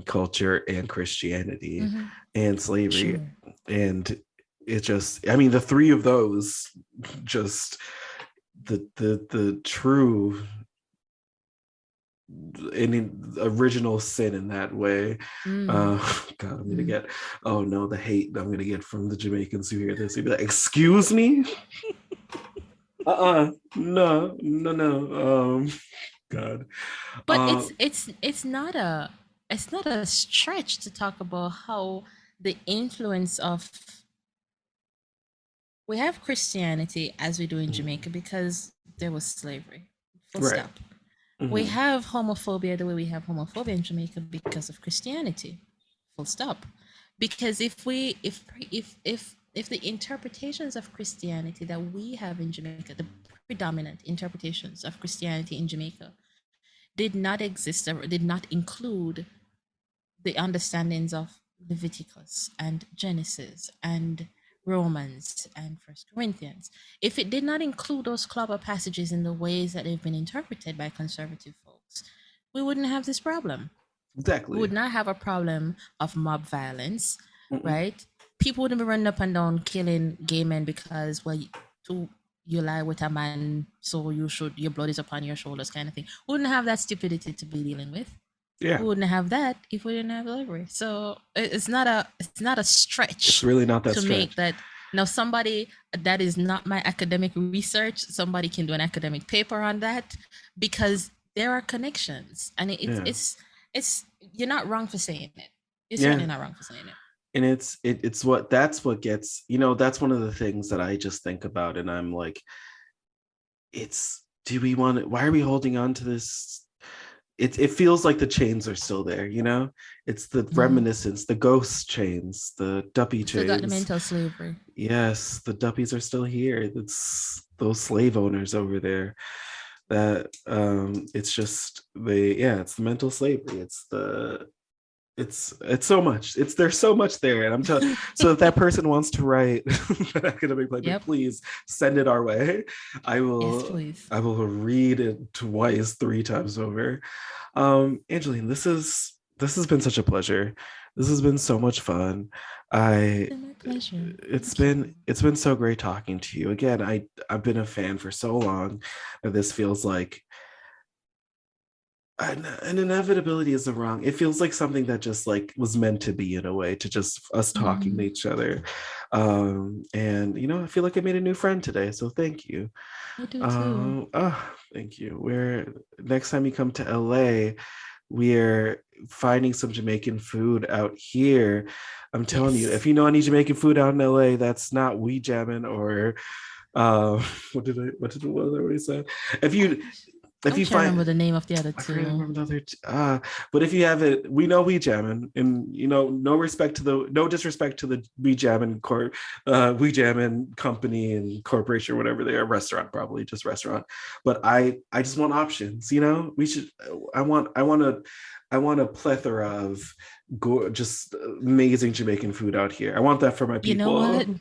culture and Christianity Mm-hmm. and slavery. Sure. And it just, I mean, the three of those, just the true and original sin in that way. Mm. God, I'm gonna Mm. get, oh no, the hate I'm gonna get from the Jamaicans who hear this. They'd be like, excuse me. No. God. But Uh, it's not a stretch to talk about how the influence of we have Christianity as we do in Jamaica because there was slavery. Full right. stop. We Hmm. have homophobia the way we have homophobia in Jamaica because of Christianity. Full stop. Because if the interpretations of Christianity that we have in Jamaica, the predominant interpretations of Christianity in Jamaica, did not exist or did not include the understandings of Leviticus and Genesis and Romans and First Corinthians. If it did not include those clever passages in the ways that they've been interpreted by conservative folks, we wouldn't have this problem. We Exactly. would not have a problem of mob violence, Mm-mm. right? People wouldn't be running up and down killing gay men because, well, you lie with a man, so your blood is upon your shoulders, kind of thing. We wouldn't have that stupidity to be dealing with. Yeah, We wouldn't have that if we didn't have delivery. So it's not a it's stretch really not that to make stretch. that. Now, somebody that is not my academic research, somebody can do an academic paper on that because there are connections, and Yeah, it's you're not wrong for saying it. You're yeah. certainly not wrong for saying it. And it's what that's what gets, you know, that's one of the things that I just think about, and I'm like, it's, do we want it? Why are we holding on to this? It feels like the chains are still there, you know? It's the Mm. reminiscence, the ghost chains, the duppy We still got the chains. mental slavery. Yes, the duppies are still here. It's those slave owners over there that it's just it's the mental slavery. It's so much. There's so much there. And I'm telling, so if that person wants to write an academic paper, Yep. please send it our way. I Yes, will please. I will read it twice, three times over. Angeline, this has been such a pleasure. This has been so much fun. It's I been my pleasure. it's Thank you. been so great talking to you. Again, I've been a fan for so long that this feels like an inevitability is the wrong. It feels like something that just like was meant to be, in a way, to just us talking to Mm-hmm. each other. And you know, I feel like I made a new friend today, so thank you. I do too. Thank you. Where next time you come to LA, we're finding some Jamaican food out here. I'm telling you, if Yes. you know any Jamaican food out in LA, that's not we jamming or uh what did I already say? If you if I'm you trying to remember find, the name of the other I forget, two. remember the other but if you have it, we know we jamming, and you know, no disrespect to the we jamming we jamming company and corporation or whatever they are, restaurant, probably just restaurant. But I just want options, you know. We should, I want a plethora of just amazing Jamaican food out here. I want that for my You know what? people.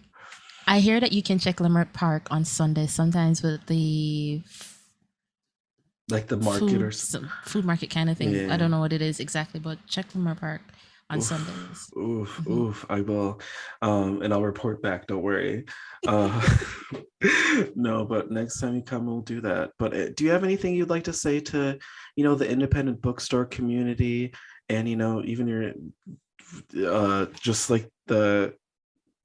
I hear that you can check Limerick Park on Sunday sometimes with like the market or some food market kind of thing. I yeah. don't know what it is exactly, but check Lamar Park on Sundays. I will. And I'll report back, don't worry. Uh, no, but next time you come, we'll do that. But do you have anything you'd like to say to, the independent bookstore community and, even your, just like the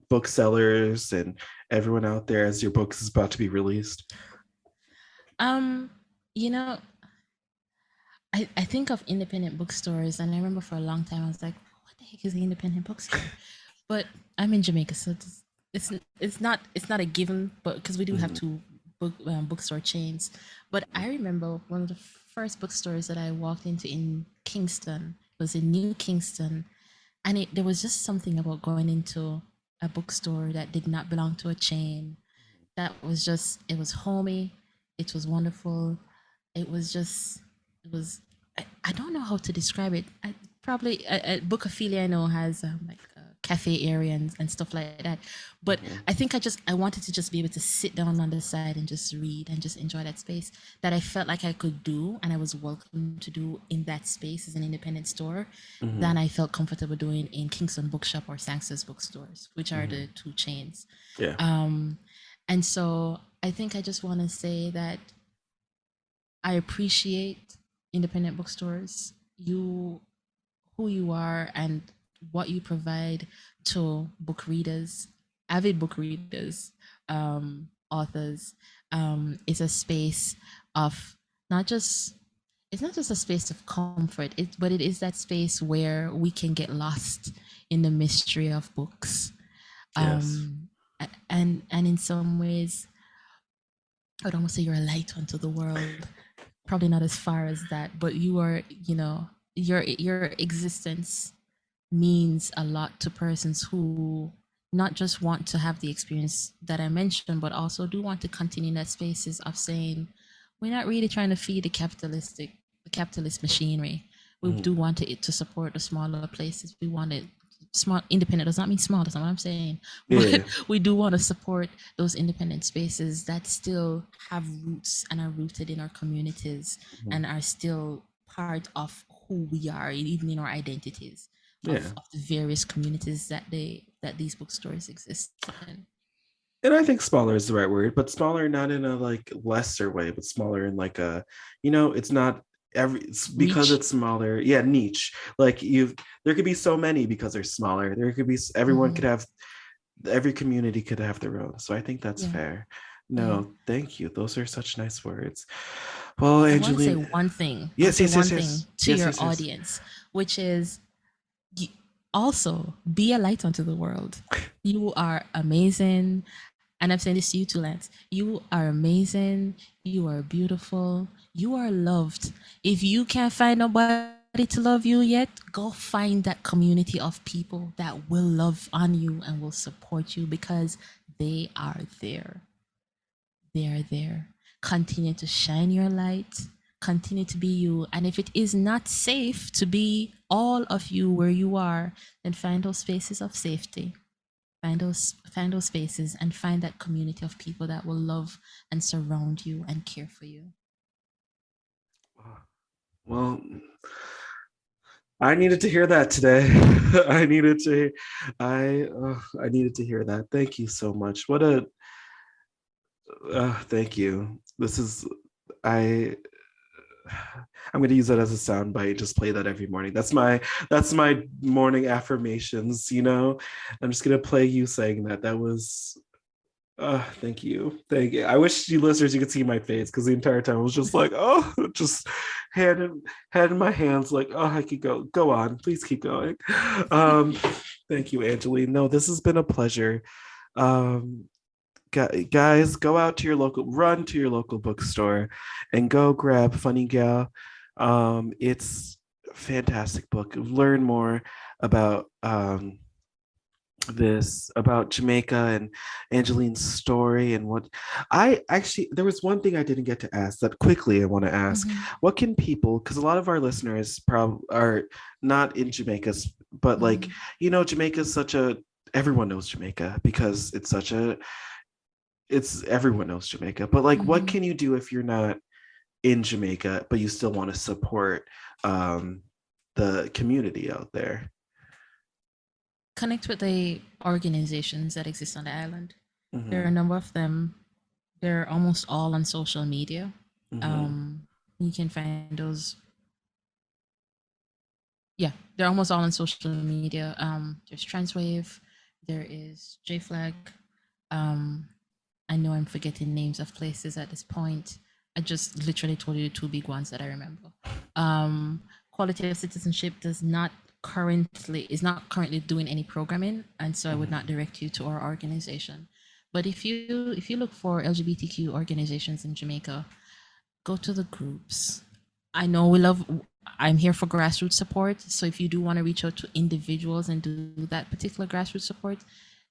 booksellers and everyone out there as your book is about to be released? You know, I think of independent bookstores, and I remember for a long time I was like, what the heck is an independent bookstore? But I'm in Jamaica, so it's not a given, but because we do have Mhm. two bookstore chains. But I remember one of the first bookstores that I walked into in Kingston was in New Kingston, and there was just something about going into a bookstore that did not belong to a chain. That was just, it was homey, it was wonderful, it was just, it was, I don't know how to describe it. Probably a Bookophilia I know has like a cafe area and stuff like that, but Mhm. I think I wanted to just be able to sit down on the side and just read and just enjoy that space that I felt like I could do and I was welcome to do in that space as an independent store than Mhm. I felt comfortable doing in Kingston Bookshop or Sangster's bookstores, which are the Mhm. two chains. Yeah. um and so I think I just want to say that I appreciate independent bookstores, you, who you are, and what you provide to book readers, avid book readers, authors. Is a space of not just, it's not just a space of comfort, but it is that space where we can get lost in the mystery of books. Yes. And in some ways, I'd almost say you're a light unto the world. Probably not as far as that, but you are, your existence means a lot to persons who not just want to have the experience that I mentioned, but also do want to continue in that spaces of saying, we're not really trying to feed the capitalist machinery. We Mhm. do want it to support the smaller places. We want it small, independent does not mean small, that's not what I'm saying. But Yeah. we do want to support those independent spaces that still have roots and are rooted in our communities Mhm. and are still part of who we are, even in our identities Yeah. of the various communities that these bookstores exist in. And I think smaller is the right word, but smaller not in a like lesser way, but smaller in like a, it's not it's because Niche. it's smaller. Yeah, niche. Like there could be so many because they're smaller. There could be everyone could Hmm. have every community could have their own. So I think that's Yeah, fair. yeah. No, thank you. Those are such nice words. Well, I want to say Angeline, one thing. I want yes, to say yes, yes, one yes, thing to yes, your yes, yes. audience, which is, also be a light unto the world. You are amazing. And I'm saying this to you too, Lance. You are amazing. You are beautiful. You are loved. If you can't find nobody to love you yet, go find that community of people that will love on you and will support you because they are there. They are there. Continue to shine your light. Continue to be you. And if it is not safe to be all of you where you are, then find those spaces of safety. Find those spaces and find that community of people that will love and surround you and care for you. Well, I needed to hear that today. I needed to, I needed to hear that. Thank you so much. Thank you. This is, I, I'm going to use that as a sound bite. Just play that every morning. That's my morning affirmations. I'm just going to play you saying that. That was, thank you. Thank you. I wish you listeners you could see my face because the entire time I was just like, oh, just hand in my hands, like, oh, I could go on. Please keep going. Um, thank you, Angeline. No, this has been a pleasure. Um, guys, run to your local bookstore and go grab Funny Gal. It's a fantastic book. Learn more about this about Jamaica and Angeline's story and what I actually there was one thing I didn't get to ask that quickly I want to ask. Mm-hmm. What can people, because a lot of our listeners probably are not in Jamaica, but like, Mm-hmm. Jamaica's such a everyone knows Jamaica because it's everyone knows Jamaica. But like what Mm-hmm. can you do if you're not in Jamaica, but you still want to support the community out there? Connect with the organizations that exist on the island. Mm-hmm. There are a number of them. They're almost all on social media. Mm-hmm. You can find those. Yeah, they're almost all on social media. There's Transwave, there is JFlag. I know I'm forgetting names of places at this point. I just literally told you the two big ones that I remember. Quality of Citizenship is not currently doing any programming, and so I would not direct you to our organization. But if you look for LGBTQ organizations in Jamaica, go to the groups. I know I'm here for grassroots support. So if you do want to reach out to individuals and do that particular grassroots support,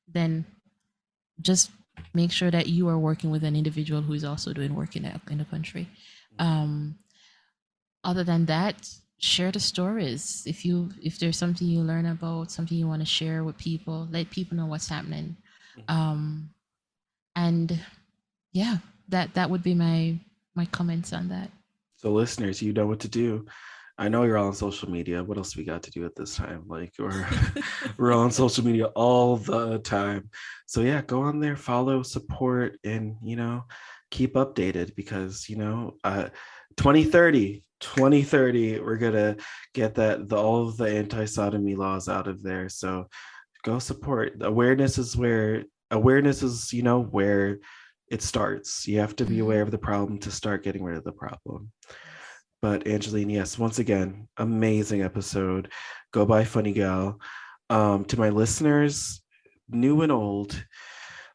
then just make sure that you are working with an individual who is also doing work in the country. Other than that, share the stories. If there's something you learn about, something you want to share with people, let people know what's happening. And yeah, that would be my comments on that. So listeners, you know what to do. I know you're all on social media. What else we got to do at this time? Like we're on social media all the time. So yeah, go on there, follow, support, and keep updated, because 2030, we're gonna get all of the anti-sodomy laws out of there. So go support. Awareness is where it starts. You have to be aware of the problem to start getting rid of the problem. But Angeline, yes, once again, amazing episode. Go buy Funny Gal. To my listeners, new and old,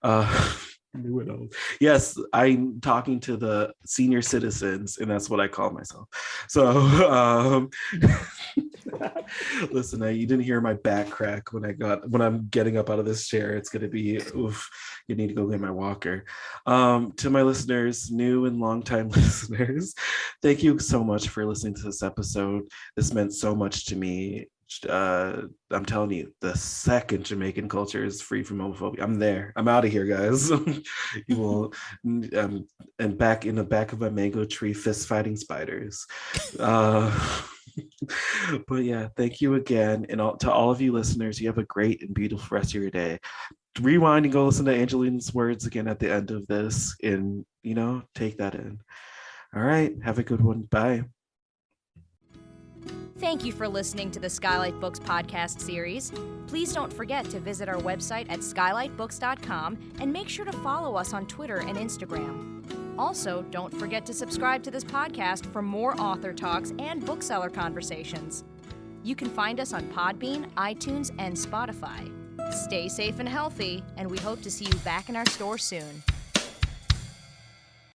new and old. Yes, I'm talking to the senior citizens, and that's what I call myself. So, listen, you didn't hear my back crack when I'm getting up out of this chair. It's gonna be oof. You need to go get my walker. To my listeners, new and longtime listeners, thank you so much for listening to this episode. This meant so much to me. I'm telling you, the second Jamaican culture is free from homophobia. I'm there. I'm out of here, guys. You will, and back in the back of a mango tree, fist fighting spiders. But yeah, thank you again, and to all of you listeners, you have a great and beautiful rest of your day. Rewind and go listen to Angeline's words again at the end of this, and take that in. All right, have a good one. Bye. Thank you for listening to the Skylight Books podcast series. Please don't forget to visit our website at skylightbooks.com and make sure to follow us on Twitter and Instagram. Also, don't forget to subscribe to this podcast for more author talks and bookseller conversations. You can find us on Podbean, iTunes, and Spotify. Stay safe and healthy, and we hope to see you back in our store soon.